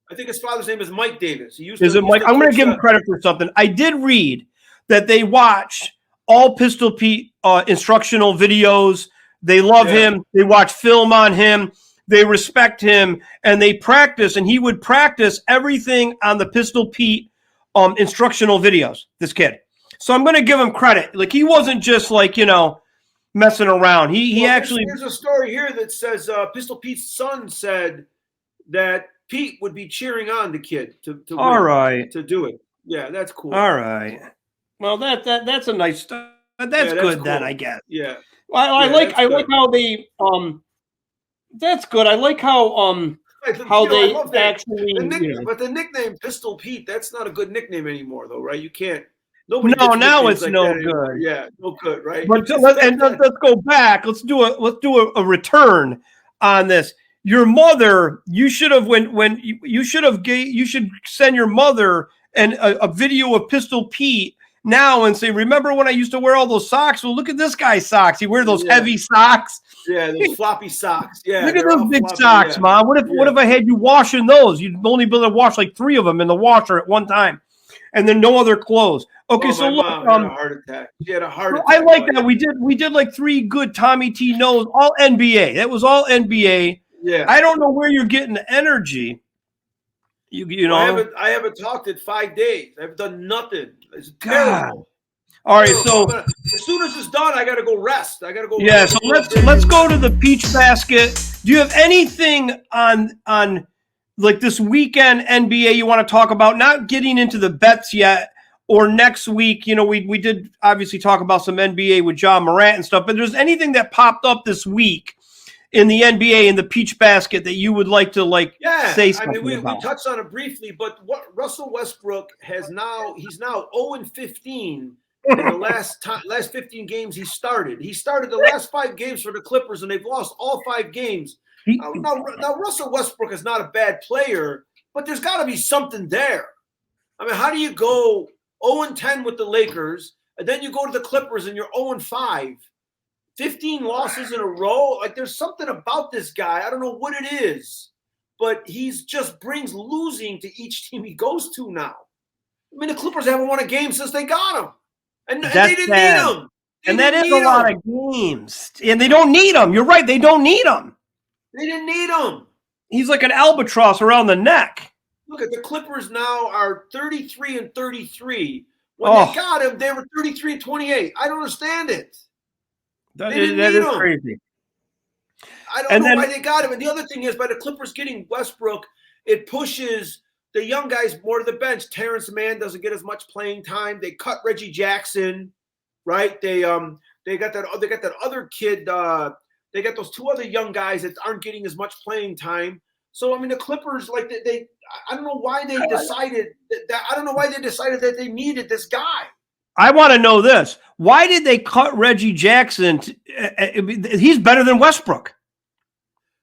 I think his father's name is Mike Davis. Mike? I'm going to give him credit for something. I did read that they watch all Pistol Pete instructional videos. They love him. They watch film on him. They respect him, and they practice. And he would practice everything on the Pistol Pete instructional videos. This kid. So I'm going to give him credit. Like he wasn't just like messing around. He actually. There's a story here that says Pistol Pete's son said that Pete would be cheering on the kid to do it. Yeah, that's cool. All right. Well, that's a nice stuff. That's good cool. Then, I guess. Yeah. Well, I like how they that's good. I like how they actually but the nickname Pistol Pete, that's not a good nickname anymore though, right? You can't now it's like no good. Yeah, no good, right? But let's go back. Let's do a return on this. Your mother, you should send your mother a video of Pistol Pete now and say, remember when I used to wear all those socks? Well, look at this guy's socks. He wears those heavy socks. Yeah, those floppy socks. Yeah. Look at those big socks, Mom. What if I had you washing those? You'd only be able to wash like 3 of them in the washer at one time. And then no other clothes. Okay, so look, mom had a heart attack. She had a heart attack. I like that. We did like 3 good Tommy T knows, all NBA. That was all NBA. Yeah. I don't know where you're getting the energy. You know, I haven't talked in 5 days. I've done nothing. It's terrible. All right, so as soon as it's done, I gotta go rest. I gotta go. Yeah, so let's go to the peach basket. Do you have anything on like this weekend NBA you want to talk about? Not getting into the bets yet, or next week. You know, we did obviously talk about some NBA with John Morant and stuff, but there's anything that popped up this week in the NBA in the peach basket that you would like to say something about? We touched on it briefly, but what Russell Westbrook he's now 0-15 in the last 15 games he started. He started the last 5 games for the Clippers, and they've lost all 5 games. Now Russell Westbrook is not a bad player, but there's got to be something there. I mean, how do you go 0-10 with the Lakers, and then you go to the Clippers and you're 0-5? 15 losses in a row? Like, there's something about this guy. I don't know what it is, but he's just brings losing to each team he goes to now. I mean, the Clippers haven't won a game since they got him. And they didn't need him. And that is a lot of games. And they don't need him. You're right. They don't need him. They didn't need him. He's like an albatross around the neck. Look at the Clippers now are 33-33. When they got him, they were 33-28. I don't understand it. That is crazy. I don't know why they got him. And the other thing is, by the Clippers getting Westbrook, it pushes the young guys more to the bench. Terrence Mann doesn't get as much playing time. They cut Reggie Jackson, right? They got that other kid. They got those 2 other young guys that aren't getting as much playing time. So I mean, the Clippers, like I don't know why they decided that. I don't know why they decided that they needed this guy. I want to know this. Why did they cut Reggie Jackson? He's better than Westbrook.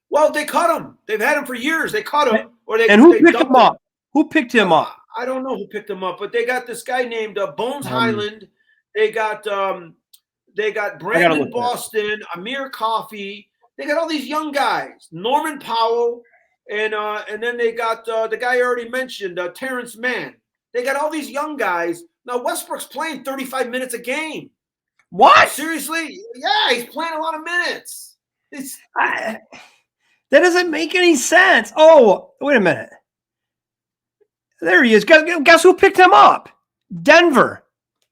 Well, they cut him. They've had him for years. They cut him. And who picked him up? Who picked him up? I don't know who picked him up, but they got this guy named Bones Highland. They got Brandon Boston, Amir Coffey. They got all these young guys. Norman Powell, and then they got the guy I already mentioned, Terrence Mann. They got all these young guys. Now, Westbrook's playing 35 minutes a game. What? Seriously? Yeah, he's playing a lot of minutes. That doesn't make any sense. Oh, wait a minute. There he is. Guess who picked him up? Denver.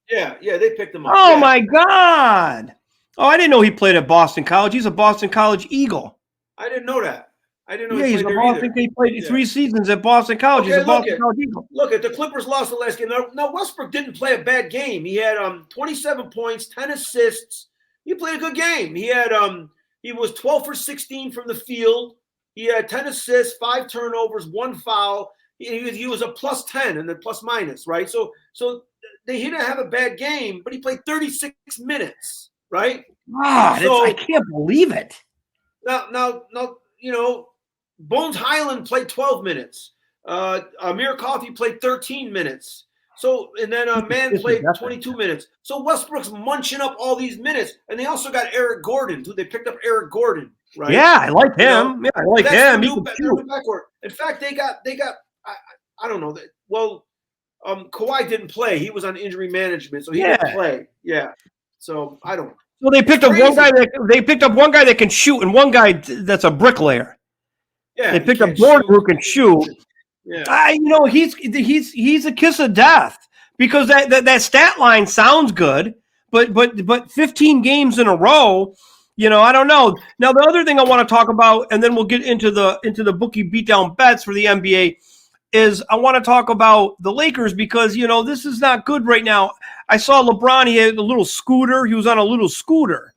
Yeah, they picked him up. Oh, my God. Oh, I didn't know he played at Boston College. He's a Boston College Eagle. I didn't know that. I didn't know he played there either. He played 3 seasons at Boston College. He's a Boston College Eagle. Look, the Clippers lost the last game. Now, Westbrook didn't play a bad game. He had 27 points, 10 assists. He played a good game. He had he was 12 for 16 from the field. He had 10 assists, 5 turnovers, 1 foul. He was a plus 10 and then plus minus, right? So he didn't have a bad game, but he played 36 minutes, right? Wow, I can't believe it. Now, you know, Bones Highland played 12 minutes. Amir Coffey played 13 minutes. So, and then Mann played 22 minutes. So Westbrook's munching up all these minutes, and they also got Eric Gordon. They picked up Eric Gordon, right? Yeah, I like him. Yeah, I like him. In fact, they got. I don't know. Well, Kawhi didn't play. He was on injury management, so he didn't play. Yeah. So I don't. So they picked up one guy that can shoot, and one guy that's a bricklayer. Yeah, they picked up Gordon who can shoot. Yeah, he's a kiss of death because that stat line sounds good, but 15 games in a row, you know, I don't know. Now the other thing I want to talk about, and then we'll get into the Bookie Beatdown bets for the NBA, is I want to talk about the Lakers because, you know, this is not good right now. I saw LeBron, he had a little scooter. He was on a little scooter.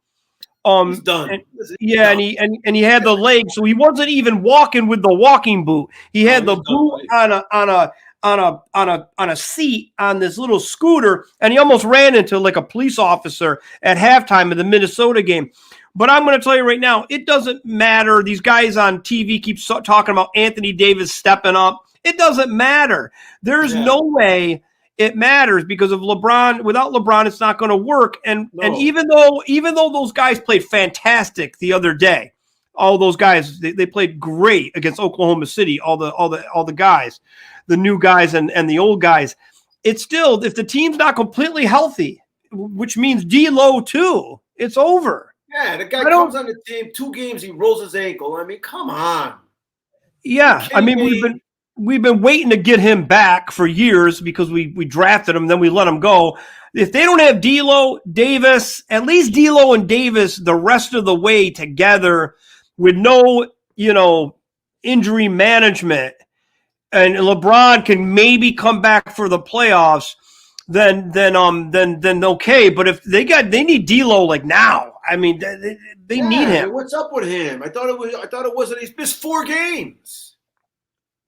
He's done. And he had the leg, so he wasn't even walking with the walking boot. He had the boot on a seat on this little scooter, and he almost ran into like a police officer at halftime of the Minnesota game. But I'm going to tell you right now, it doesn't matter. These guys on TV keep talking about Anthony Davis stepping up. It doesn't matter. There's no way it matters because of LeBron. Without LeBron, it's not going to work. And even though those guys played fantastic the other day, all those guys they played great against Oklahoma City. All the guys, the new guys and the old guys. It's still, if the team's not completely healthy, which means D-Lo too, it's over. Yeah, the guy comes on the team 2 games, he rolls his ankle. I mean, come on. Yeah, I mean we've been waiting to get him back for years because we drafted him, then we let him go. If they don't have D'Lo, Davis, at least D'Lo and Davis the rest of the way together with no, you know, injury management, and LeBron can maybe come back for the playoffs, then okay. But if they need D'Lo like now. I mean, they need him. What's up with him? I thought it wasn't. He's missed 4 games.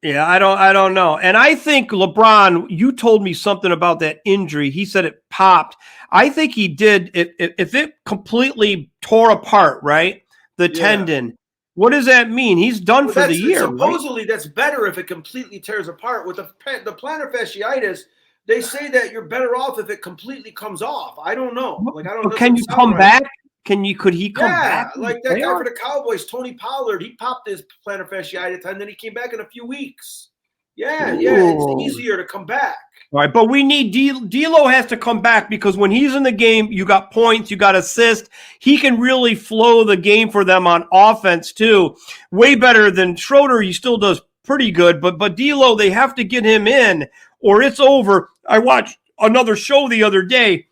Yeah, I don't know. And I think LeBron, you told me something about that injury. He said it popped. I think he did. If it completely tore apart, right? The tendon. What does that mean? He's done for the year. Supposedly, that's better if it completely tears apart. With the plantar fasciitis, they say that you're better off if it completely comes off. I don't know. Like I don't know. Can you come back? Could he come back? Yeah, like that guy for the Cowboys, Tony Pollard, he popped his plantar fasciitis and then he came back in a few weeks. Yeah, it's easier to come back. All right, but we need D'Lo has to come back because when he's in the game, you got points, you got assists. He can really flow the game for them on offense too. Way better than Schroeder. He still does pretty good, but D'Lo, they have to get him in or it's over. I watched another show the other day.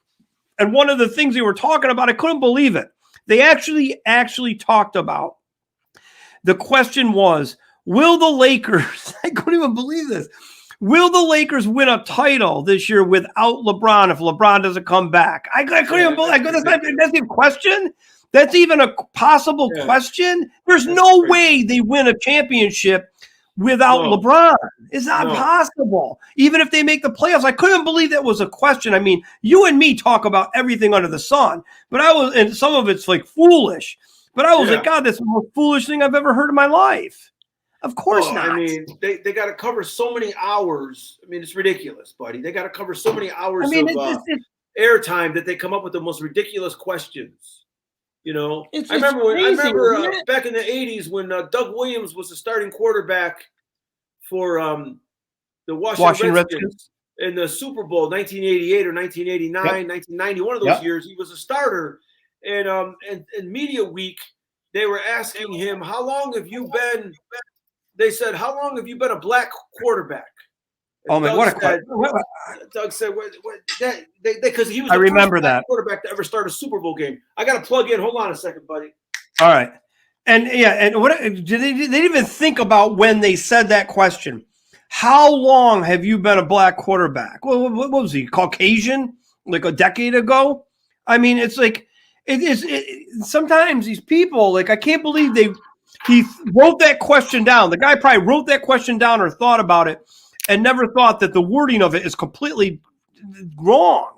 And one of the things they were talking about, I couldn't believe it. They actually talked about, the question was, will the Lakers, I couldn't even believe this, will the Lakers win a title this year without LeBron if LeBron doesn't come back? I couldn't even believe that's even a question? That's even a possible question? There's no way they win a championship without LeBron. It's not possible. Even if they make the playoffs, I couldn't believe that was a question. I mean, you and me talk about everything under the sun, but and some of it's like foolish, but I was like, God, that's the most foolish thing I've ever heard in my life. Of course not. I mean, they got to cover so many hours. I mean, it's ridiculous, buddy. They got to cover so many hours of airtime that they come up with the most ridiculous questions. You know, I remember back in the 80s when Doug Williams was the starting quarterback for the Washington Redskins in the Super Bowl 1988 or 1989, 1990, one of those years. He was a starter. And in media week, they were asking him, how long have you been – they said, how long have you been a black quarterback? Oh, man, what a question. Doug said, because he was the first black quarterback to ever start a Super Bowl game. I got to plug in. Hold on a second, buddy. All right. And what they didn't even think about when they said that question. How long have you been a black quarterback? Well, what was he, Caucasian, like a decade ago? I mean, it's like sometimes these people, like I can't believe he wrote that question down. The guy probably wrote that question down or thought about it and never thought that the wording of it is completely wrong.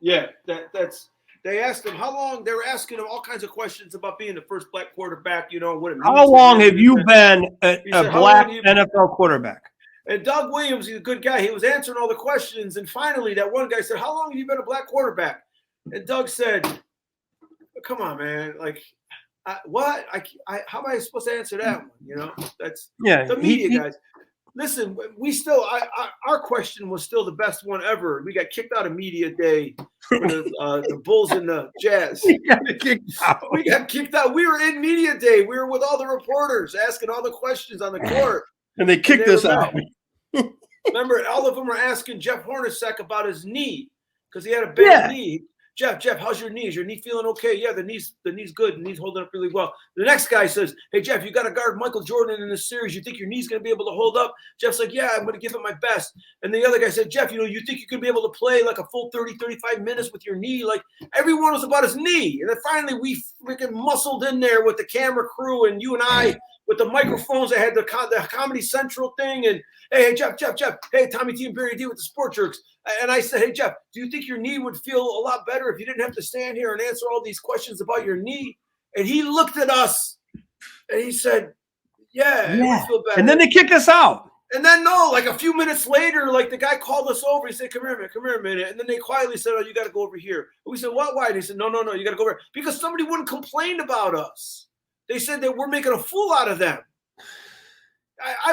Yeah, they asked him how long. They were asking him all kinds of questions about being the first black quarterback. You know what it means. How long have you been a black NFL quarterback? And Doug Williams, he's a good guy. He was answering all the questions, and finally, that one guy said, "How long have you been a black quarterback?" And Doug said, "Come on, man. Like, what? How am I supposed to answer that one? You know, that's the media guys." Listen, our question was still the best one ever. We got kicked out of media day for the Bulls and the Jazz. We got kicked out. We were in media day. We were with all the reporters asking all the questions on the court. And they kicked us out. Remember, all of them were asking Jeff Hornacek about his knee because he had a bad knee. Jeff, how's your knee? Is your knee feeling okay? Yeah, the knee's good. The knee's holding up really well. The next guy says, hey, Jeff, you got to guard Michael Jordan in this series. You think your knee's going to be able to hold up? Jeff's like, yeah, I'm going to give it my best. And the other guy said, Jeff, you think you could be able to play like a full 30, 35 minutes with your knee? Like everyone was about his knee. And then finally we freaking muscled in there with the camera crew and you and I with the microphones. I had the Comedy Central thing. And hey, Jeff. Hey, Tommy T and Barry D with the Sport Jerks. And I said, hey, Jeff, do you think your knee would feel a lot better if you didn't have to stand here and answer all these questions about your knee? And he looked at us and he said, yeah. It would feel better. And then they kicked us out. And then, like a few minutes later, like the guy called us over. He said, come here a minute. And then they quietly said, oh, you got to go over here. And we said, what? Why? And he said, no, you got to go over here. Because somebody wouldn't complain about us. They said that we're making a fool out of them.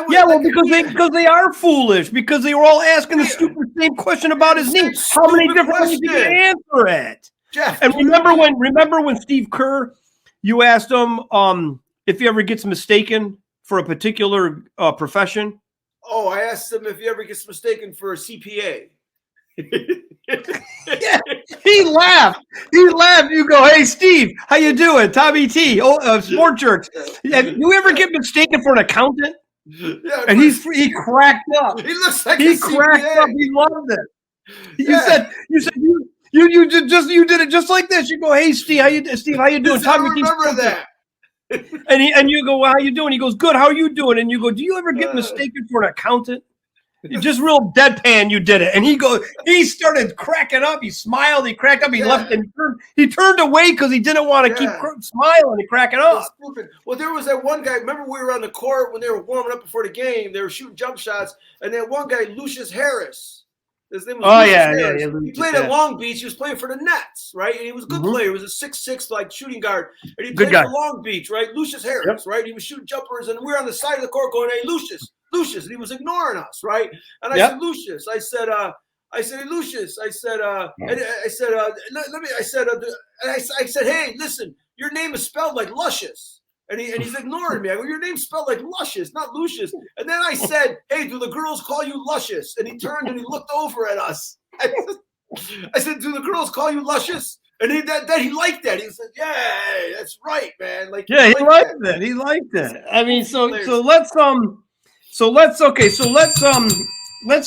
Because they are foolish. Because they were all asking the stupid same question about his knee. How many different ways you can answer it? Jeff, and remember when Steve Kerr, you asked him if he ever gets mistaken for a particular profession? Oh, I asked him if he ever gets mistaken for a CPA. Yeah, he laughed. You go, hey, Steve, how you doing? Tommy T, Sport Jerks. Have you ever get mistaken for an accountant? Yeah, and he cracked up. He looks like he cracked up. He loved it. You said you did it just like this. You go, hey, Steve, how you doing? Tommy T. Remember that? and you go, well, how you doing? He goes, good. How are you doing? And you go, do you ever get mistaken for an accountant? You just real deadpan, you did it. And he started cracking up. He smiled. He cracked up. He left and he turned away because he didn't want to keep smiling and cracking up. Well, there was that one guy. Remember, we were on the court when they were warming up before the game. They were shooting jump shots, and that one guy, Lucius Harris. His name was Lucius Harris. He played at Long Beach. He was playing for the Nets, right? And he was a good player. He was a 6'6" like shooting guard, and he played for Long Beach, right? Lucius Harris, right? He was shooting jumpers, and we were on the side of the court going, "Hey, Lucius," and he was ignoring us, right? And I said, "Lucius," I said, "Hey, Lucius," I said, I said, "Hey, listen, your name is spelled like luscious." And he's ignoring me. I go, your name's spelled like Luscious, not Lucius. And then I said, hey, do the girls call you Luscious? And he turned and he looked over at us. I said, do the girls call you Luscious? And he liked that. He said, yeah, that's right, man. Like, yeah, he liked that. He liked that. I mean, so let's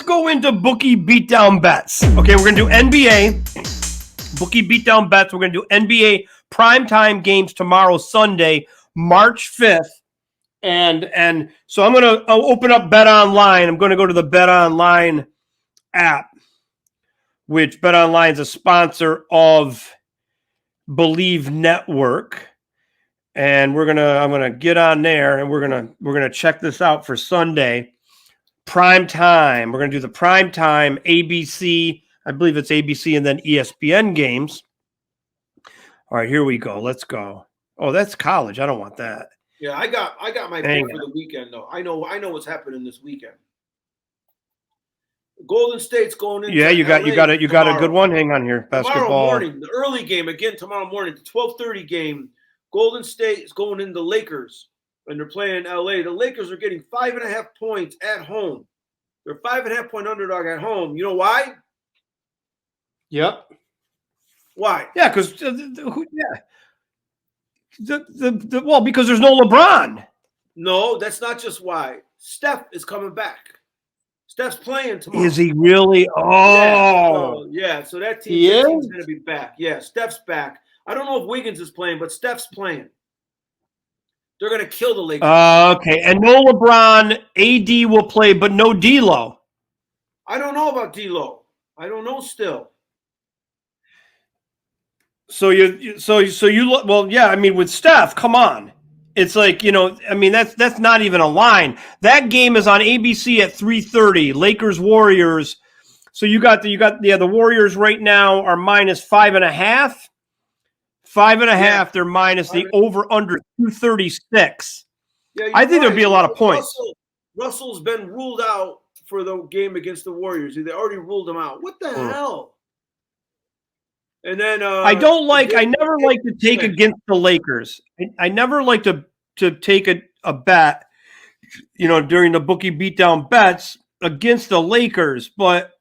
go into Bookie Beatdown bets. Okay, we're gonna do NBA Bookie Beatdown bets. We're gonna do NBA primetime games tomorrow, Sunday, March 5th. And so I'll open up Bet Online. I'm going to go to the Bet Online app, which Bet Online is a sponsor of Believe Network. And I'm going to get on there and we're going to check this out for Sunday. Prime time. We're going to do the prime time ABC. I believe it's ABC and then ESPN games. All right, here we go. Let's go. Oh, that's college. I don't want that. Yeah, I got my pick for the weekend though. I know what's happening this weekend. Golden State's going in. Yeah, you got a good one. Hang on here. Basketball. Tomorrow morning, the early game again tomorrow morning, the 12:30 game. Golden State is going into Lakers, and they're playing in LA. The Lakers are getting 5.5 points at home. They're 5.5 point underdog at home. You know why? Yep. Why? Yeah, because well, because there's no LeBron. No, that's not just why. Steph is coming back. Steph's playing tomorrow. Is he really? Oh, yeah. So that team's going to be back. Yeah, Steph's back. I don't know if Wiggins is playing, but Steph's playing. They're going to kill the Lakers. Okay, and no LeBron. AD will play, but no D'Lo. I don't know about D'Lo. I don't know still. So well, yeah. I mean, with Steph, come on. It's like, I mean, that's not even a line. That game is on ABC at 3:30. Lakers Warriors. So you got the Warriors right now are minus 5.5. 5.5. They're minus the over under 236. Yeah, I think there'll be a lot of points. Russell's been ruled out for the game against the Warriors. They already ruled him out. What the hell? And then I never like to take against the Lakers. I never like to take a bet, during the Bookie Beatdown bets against the Lakers. But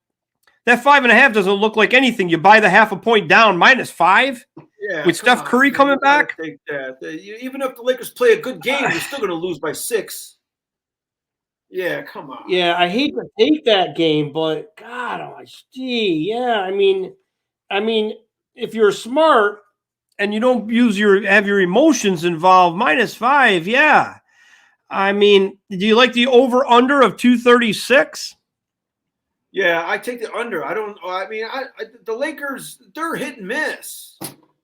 that 5.5 doesn't look like anything. You buy the half a point down, -5. Yeah, with Steph Curry coming back. Take that. Even if the Lakers play a good game, they're still going to lose by 6. Yeah, come on. Yeah, I hate to take that game, but God, gee, yeah. I mean, if you're smart and you don't have your emotions involved, -5, yeah. I mean, do you like the over under of 236? Yeah, I take the under. The Lakers, they're hit and miss.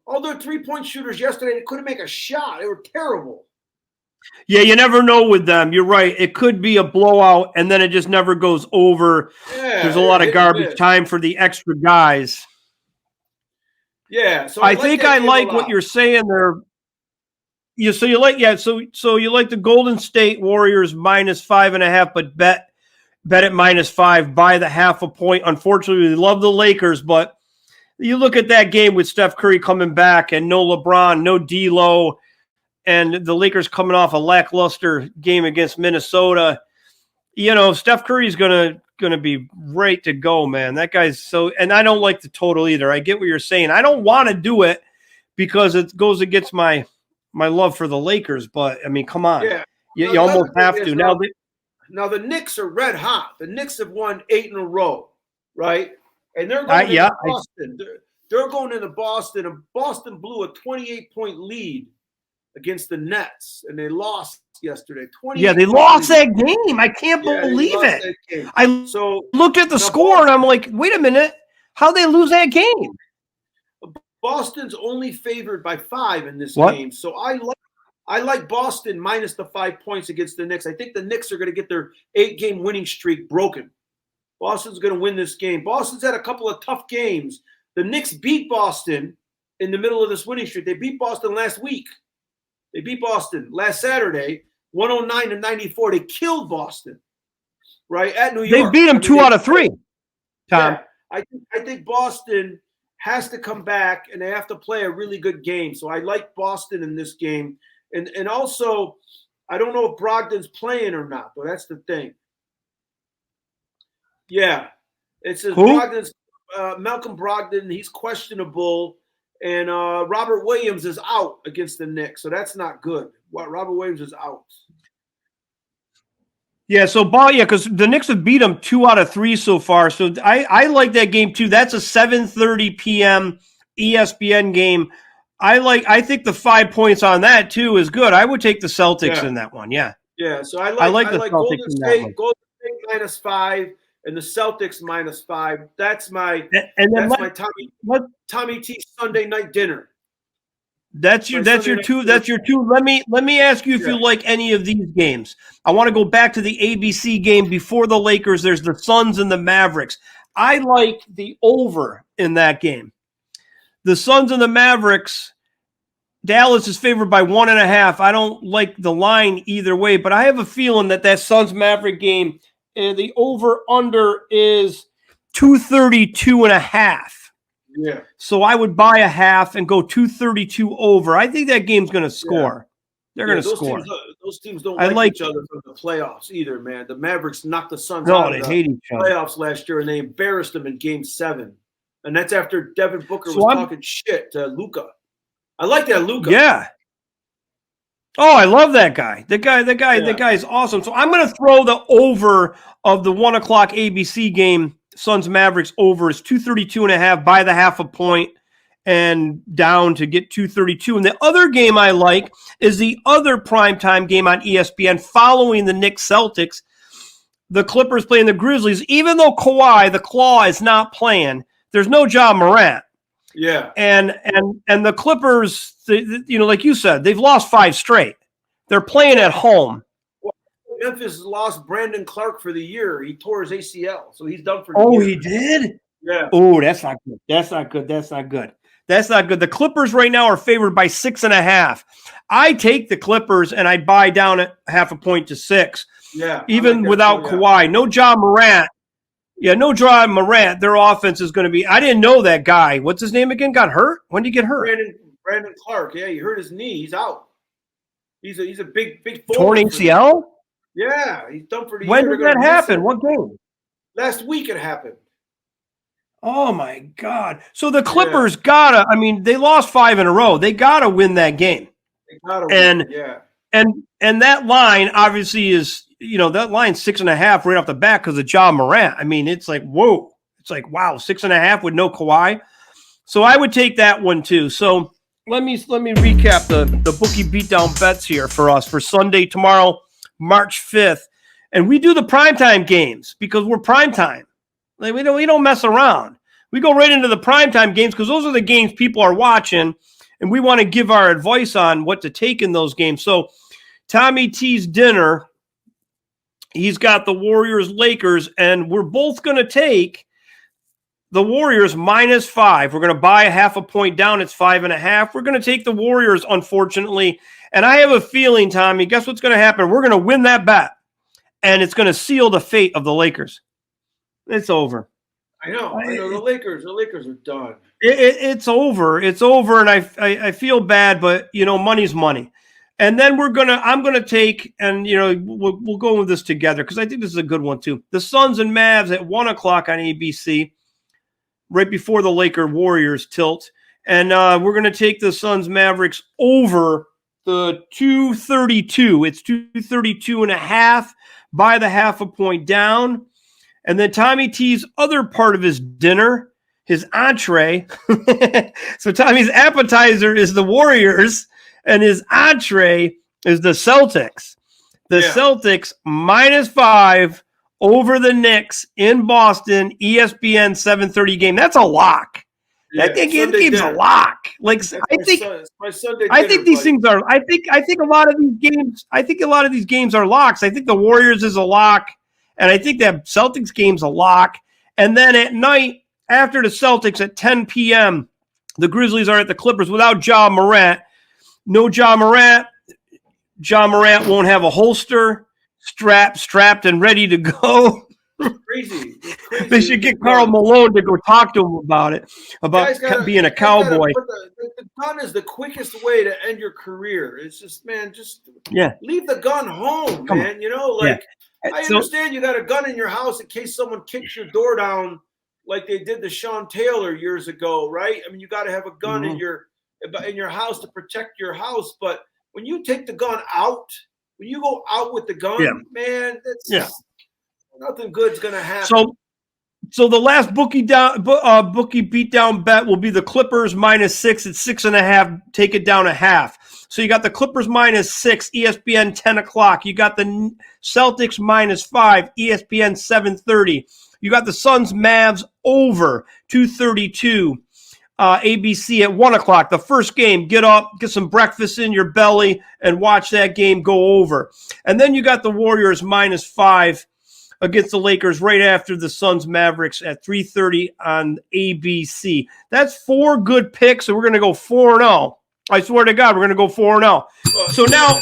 All their 3-point shooters yesterday, they couldn't make a shot. They were terrible. Yeah, you never know with them. You're right. It could be a blowout, and then it just never goes over. Yeah, there's a lot of garbage time for the extra guys. Yeah, so I think I like what you're saying there. Yeah, so you like the Golden State Warriors -5.5, but bet at -5, buy the half a point. Unfortunately, we love the Lakers, but you look at that game with Steph Curry coming back and no LeBron, no D'Lo, and the Lakers coming off a lackluster game against Minnesota. Steph Curry's gonna be right to go, man. That guy's and I don't like the total either. I get what you're saying. I don't want to do it because it goes against my love for the Lakers, but I mean, come on. Yeah. You almost have to. Now the Knicks are red hot. The Knicks have won 8 in a row, right? And they're going into Boston. They're going into Boston, and Boston blew a 28-point lead against the Nets, and they lost yesterday. Yeah, they lost that game. I can't believe it. I looked at the score, and I'm like, wait a minute. How'd they lose that game? Boston's only favored by 5 in this game. So I like Boston minus the 5 points against the Knicks. I think the Knicks are going to get their 8-game winning streak broken. Boston's going to win this game. Boston's had a couple of tough games. The Knicks beat Boston in the middle of this winning streak. They beat Boston last week. They beat Boston last Saturday, 109-94. They killed Boston, right, at New York. They beat them 2 out of 3, Tom. Yeah, I think Boston has to come back, and they have to play a really good game. So I like Boston in this game. And also, I don't know if Brogdon's playing or not, though. That's the thing. Yeah. It says Brogdon's Malcolm Brogdon, he's questionable. And Robert Williams is out against the Knicks. So that's not good. Robert Williams is out. Yeah, so because the Knicks have beat them 2 out of 3 so far. So I like that game too. That's a 7:30 p.m. ESPN game. I think the 5 points on that too is good. I would take the Celtics in that one. Yeah. Yeah. So I like the Celtics Golden State minus 5 and the Celtics minus 5. That's my Tommy T Sunday night dinner. That's your two. Let me ask you if you like any of these games. I want to go back to the ABC game before the Lakers. There's the Suns and the Mavericks. I like the over in that game. The Suns and the Mavericks. Dallas is favored by 1.5. I don't like the line either way, but I have a feeling that Suns Maverick game, the over under is 232.5. Yeah. So I would buy a half and go 232 over. I think that game's going to score. They're going to score. Those teams don't like each other from the playoffs either, man. The Mavericks knocked the Suns out of the playoffs last year, and they embarrassed them in Game 7. And that's after Devin Booker was talking shit to Luka. I like that Luka. Yeah. Oh, I love that guy. The guy is awesome. So I'm going to throw the over of the 1 o'clock ABC game. Suns Mavericks over is 232.5 by the half a point and down to get 232. And the other game I like is the other primetime game on ESPN following the Knicks Celtics. The Clippers playing the Grizzlies. Even though Kawhi, the Claw, is not playing, there's no Ja Morant. Yeah. And the Clippers, like you said, they've lost 5 straight. They're playing at home. Memphis lost Brandon Clark for the year. He tore his ACL, so he's done for the year. Oh, he did? Yeah. Oh, that's not good. That's not good. The Clippers right now are favored by 6.5. I take the Clippers and I buy down at half a point to 6. Yeah. Even without Kawhi. No Ja Morant. Yeah, no Ja Morant. Their offense is going to be – I didn't know that guy. What's his name again? Got hurt? When did he get hurt? Brandon Clark. Yeah, he hurt his knee. He's out. He's a big torn ACL? Yeah, he's done for the year. When did that happen? What game? Last week it happened. Oh, my God. So the Clippers gotta – I mean, they lost 5 in a row. They got to win that game. They got to win, And that line obviously is – that line's 6.5 right off the bat because of Ja Morant. I mean, it's like, whoa. It's like, wow, 6.5 with no Kawhi. So I would take that one too. So let me recap the Bookie Beatdown bets here for us for Sunday, tomorrow, March 5th. And we do the primetime games because we're primetime. Like we don't mess around. We go right into the primetime games because those are the games people are watching, and we want to give our advice on what to take in those games. So Tommy T's dinner, he's got the Warriors-Lakers, and we're both going to take the Warriors -5. We're going to buy a half a point down. It's 5.5. We're going to take the Warriors, unfortunately. And I have a feeling, Tommy, guess what's going to happen? We're going to win that bet, and it's going to seal the fate of the Lakers. It's over. I know. The Lakers are done. It's over. It's over, and I feel bad, but, money's money. And then I'm going to take, and, we'll go with this together because I think this is a good one too. The Suns and Mavs at 1 o'clock on ABC, right before the Laker-Warriors tilt. And we're going to take the Suns Mavericks over the 232. It's 232.5 by the half a point down. And then Tommy T's other part of his dinner, his entree. So Tommy's appetizer is the Warriors. and his entree is the Celtics. The Celtics -5 over the Knicks in Boston, ESPN 7:30 game. That's a lock. Yeah, that game's a lock. Like I think these things are. I think a lot of these games. I think a lot of these games are locks. I think the Warriors is a lock, and I think that Celtics game's a lock. And then at night after the Celtics at 10 p.m., the Grizzlies are at the Clippers without Ja Morant. No Ja Morant. Ja Morant won't have a holster, strapped and ready to go. Crazy. They should get KARL Malone to go talk to him about it, being a cowboy. The gun is the quickest way to end your career. It's just, man, leave the gun home, man. You know, like I understand you got a gun in your house in case someone kicks your door down, like they did to Sean Taylor years ago, right? I mean, you got to have a gun in your house to protect your house, but when you take the gun out, when you go out with the gun, man, that's nothing good's gonna happen. So the last bookie beatdown bet will be the Clippers -6 at 6.5. Take it down a half. So you got the Clippers -6, ESPN 10 o'clock. You got the Celtics -5, ESPN 7:30. You got the Suns Mavs over 232. ABC at 1 o'clock. The first game, get up, get some breakfast in your belly, and watch that game go over. And then you got the Warriors -5 against the Lakers right after the Suns Mavericks at 3:30 on ABC. That's 4 good picks, and we're going to go 4-0. I swear to God, we're going to go 4-0. So now,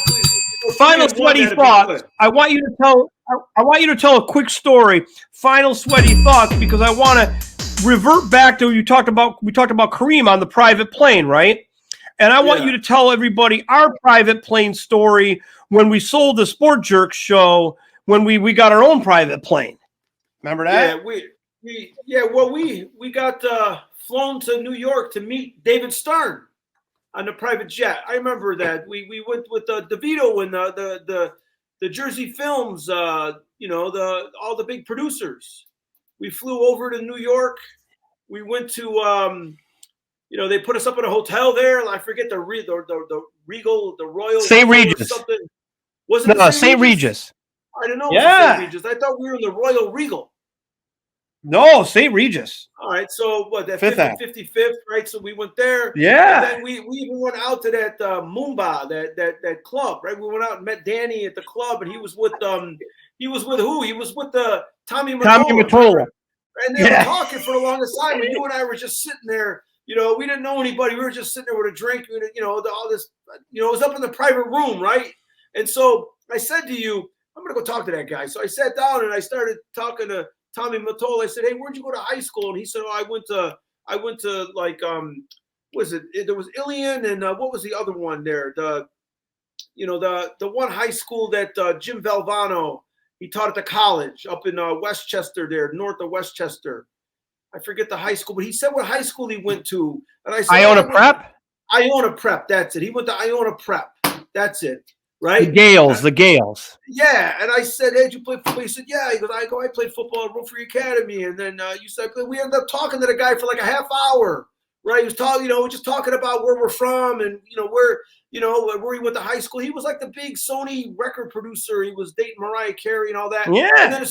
final sweaty thoughts. I want you to tell a quick story. Final sweaty thoughts, because I want to revert back to we talked about KAREEM on the private plane, right? And I want you to tell everybody our private plane story when we sold the Sport Jerk show, when we got our own private plane. Remember that? Yeah, we got flown to New York to meet David Stern on the private jet. I remember that. We went with DeVito and the Jersey Films, all the big producers. We flew over to New York. We went to, they put us up in a hotel there. I forget the Regal, the Royal St. Regis. Something. Wasn't it St. Regis? I don't know. Yeah. St. Regis. I thought we were in the Royal Regal. No, St. Regis. All right. So what? That 55th, right? So we went there. Yeah. And then we even went out to that Moomba, that club, right? We went out and met Danny at the club, and he was with who? He was with the Tommy Mottola. And they were talking for the longest time, and you and I were just sitting there. We didn't know anybody. We were just sitting there with a drink. All this. It was up in the private room, right? And so I said to you, I'm going to go talk to that guy. So I sat down and I started talking to Tommy Mottola. I said, "Hey, where'd you go to high school?" And he said, "Oh, I went to like was it? There was Ilion and what was the other one there? The one high school that Jim Valvano." He taught at the college up in Westchester there, north of Westchester. I forget the high school, but he said what high school he went to. And I said, Iona Prep? Iona Prep, that's it. He went to Iona Prep. That's it, right? The Gales. Yeah, and I said, "Hey, did you play football?" He said, "Yeah." He goes, I played football at Rotary Academy. And then you said, we ended up talking to the guy for like a half hour, right? He was talking, just talking about where we're from and, where he went to high school. He was like the big Sony record producer. He was dating Mariah Carey and all that. Yeah. And then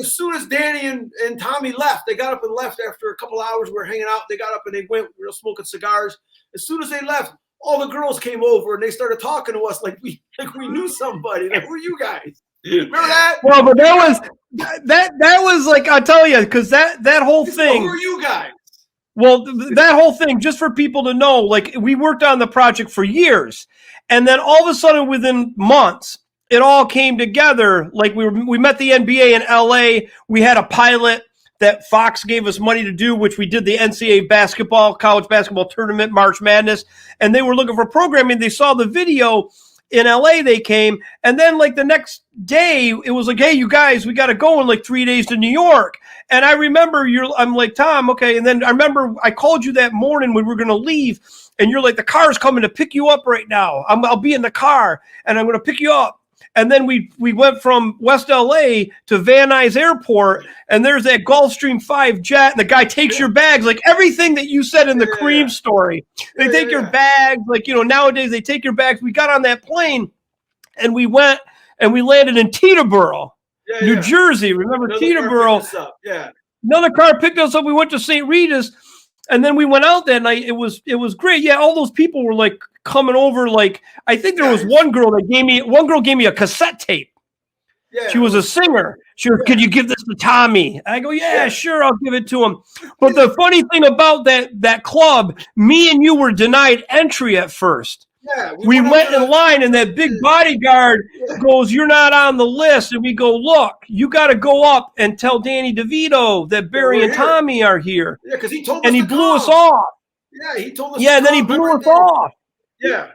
as soon as Danny and Tommy left, they got up and left after a couple hours. We were hanging out. They got up and they went. We were smoking cigars. As soon as they left, all the girls came over and they started talking to us like we knew somebody. Like, who are you guys? Remember that? Well, but that was like, I'll tell you, because that whole thing. Who are you guys? Well, that whole thing, just for people to know, like we worked on the project for years, and then all of a sudden, within months, it all came together. Like we met the NBA in LA. We had a pilot that Fox gave us money to do, which we did the NCAA college basketball tournament, March Madness, and they were looking for programming. They saw the video in LA. They came, and then like the next day, it was like, "Hey, you guys, we got to go in like 3 days to New York." And I remember I'm like, "Tom, okay." And then I remember I called you that morning when we were going to leave, and you're like, "The car's coming to pick you up right now. I'll be in the car, and I'm going to pick you up." And then we went from West LA to Van Nuys Airport, and there's that Gulfstream 5 jet, and the guy takes your bags, like everything that you said in the Kareem story. They take your bags, like, you know, nowadays they take your bags. We got on that plane, and we went and we landed in Teterboro, New Jersey. Remember Teterboro? Another car picked us up. We went to St. Rita's, and then we went out that night. It was great. Yeah, all those people were like coming over. Like, I think there was one girl gave me a cassette tape. Yeah, she was a singer. She was, could you give this to Tommy? I go, yeah, sure, I'll give it to him. But the funny thing about that club, me and you were denied entry at first. Yeah, we went in line, and that big bodyguard goes, "You're not on the list." And we go, "Look, you got to go up and tell Danny DeVito that Barry and Tommy are here." Yeah, because he told us, and he blew us off. Yeah, he told us. Yeah, and then he blew us off. Yeah,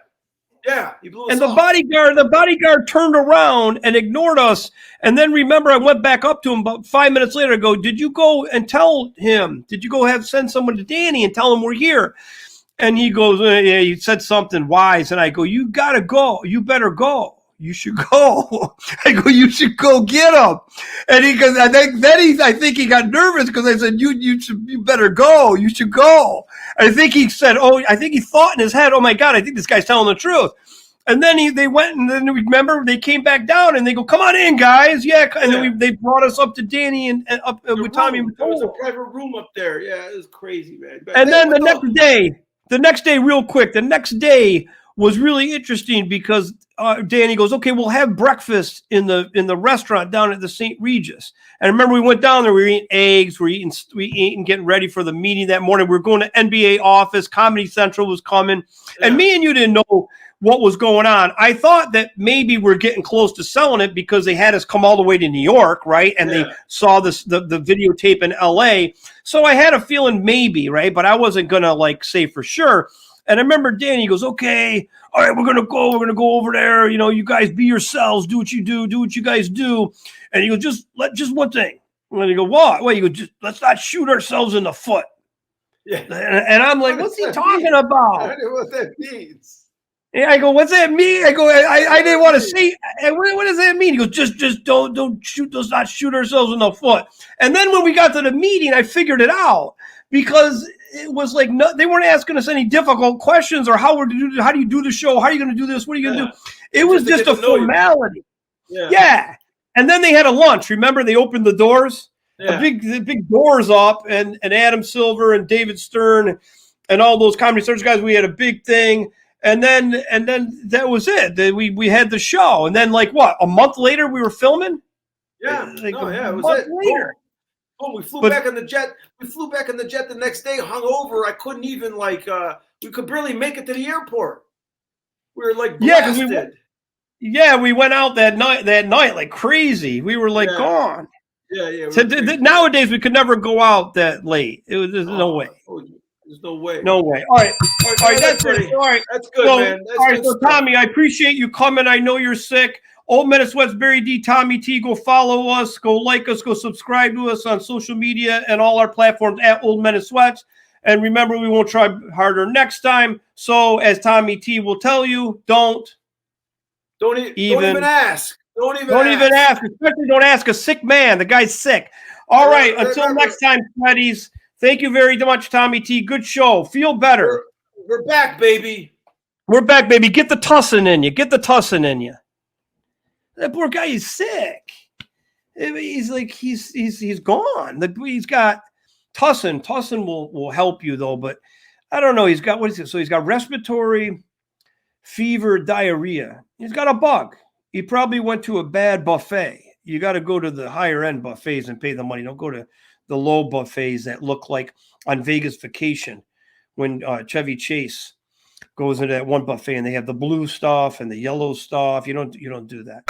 yeah, he blew us off. And the bodyguard turned around and ignored us. And then remember, I went back up to him about 5 minutes later. I go, "Did you go and tell him? Did you go send someone to Danny and tell him we're here?" And he goes, "Yeah, you said something wise." And I go, "You gotta go. You better go. You should go." I go, "You should go get him." And he goes, I think he got nervous because I said, you better go. You should go. I think he said, I think he thought in his head, "Oh my God, I think this guy's telling the truth." And then they went, and then remember they came back down, and they go, "Come on in, guys." Yeah. And then they brought us up to Danny and up with Tommy. There was a private room up there. Yeah, it was crazy, man. But and then the next day, real quick, the next day was really interesting because Danny goes, "Okay, we'll have breakfast in the restaurant down at the St. Regis." And remember, we went down there, we were eating eggs, we eating getting ready for the meeting that morning. We were going to NBA office, Comedy Central was coming. Yeah. And me and you didn't know what was going on. I thought that maybe we're getting close to selling it because they had us come all the way to New York, right? And they saw the videotape in LA. So I had a feeling maybe, right? But I wasn't going to like say for sure. And I remember Danny goes, "Okay, all right, we're going to go over there. You know, you guys be yourselves, do what you do what you guys do." And he goes, just one thing. And you go, "What?" Well, you go, "Just let's not shoot ourselves in the foot." Yeah. And I'm like, what's he talking about? I don't know what that means. Yeah, I go, "What's that mean?" I go, I didn't want to see. What does that mean? He goes, just don't shoot. Let's not shoot ourselves in the foot. And then when we got to the meeting, I figured it out because it was like they weren't asking us any difficult questions or how do you do the show? How are you going to do this? What are you going to do? It was just a formality. Yeah. And then they had a lunch. Remember, they opened the doors. Yeah. The big doors up, and Adam Silver and David Stern and all those Comedy Central guys. We had a big thing. And then that was it. We had the show, and then like what? A month later, we were filming. Yeah, it was it. Later. Oh, we flew back on the jet. We flew back on the jet the next day, hung over. I couldn't even we could barely make it to the airport. We were like blasted. We went out that night like crazy. We were like gone. Yeah. So nowadays we could never go out that late. There's no way. There's no way. No way. All right. That's it. All right. That's good, man. That's good so Tommy, I appreciate you coming. I know you're sick. Old Men of Sweats, Barry D, Tommy T. Go follow us. Go like us. Go subscribe to us on social media and all our platforms at Old Men of Sweats. And remember, we won't try harder next time. So, as Tommy T will tell you, don't even ask. Don't even ask. Especially don't ask a sick man. The guy's sick. All right. Until next time, Sweaties. Thank you very much, Tommy T. Good show. Feel better. We're back, baby. We're back, baby. Get the tussin in you. Get the tussin in you. That poor guy is sick. He's like he's gone. He's got tussin. Tussin will help you though, but I don't know. He's got what is it? So he's got respiratory, fever, diarrhea. He's got a bug. He probably went to a bad buffet. You got to go to the higher end buffets and pay the money. Don't go to the low buffets that look like on Vegas Vacation when Chevy Chase goes into that one buffet and they have the blue stuff and the yellow stuff. You don't do that.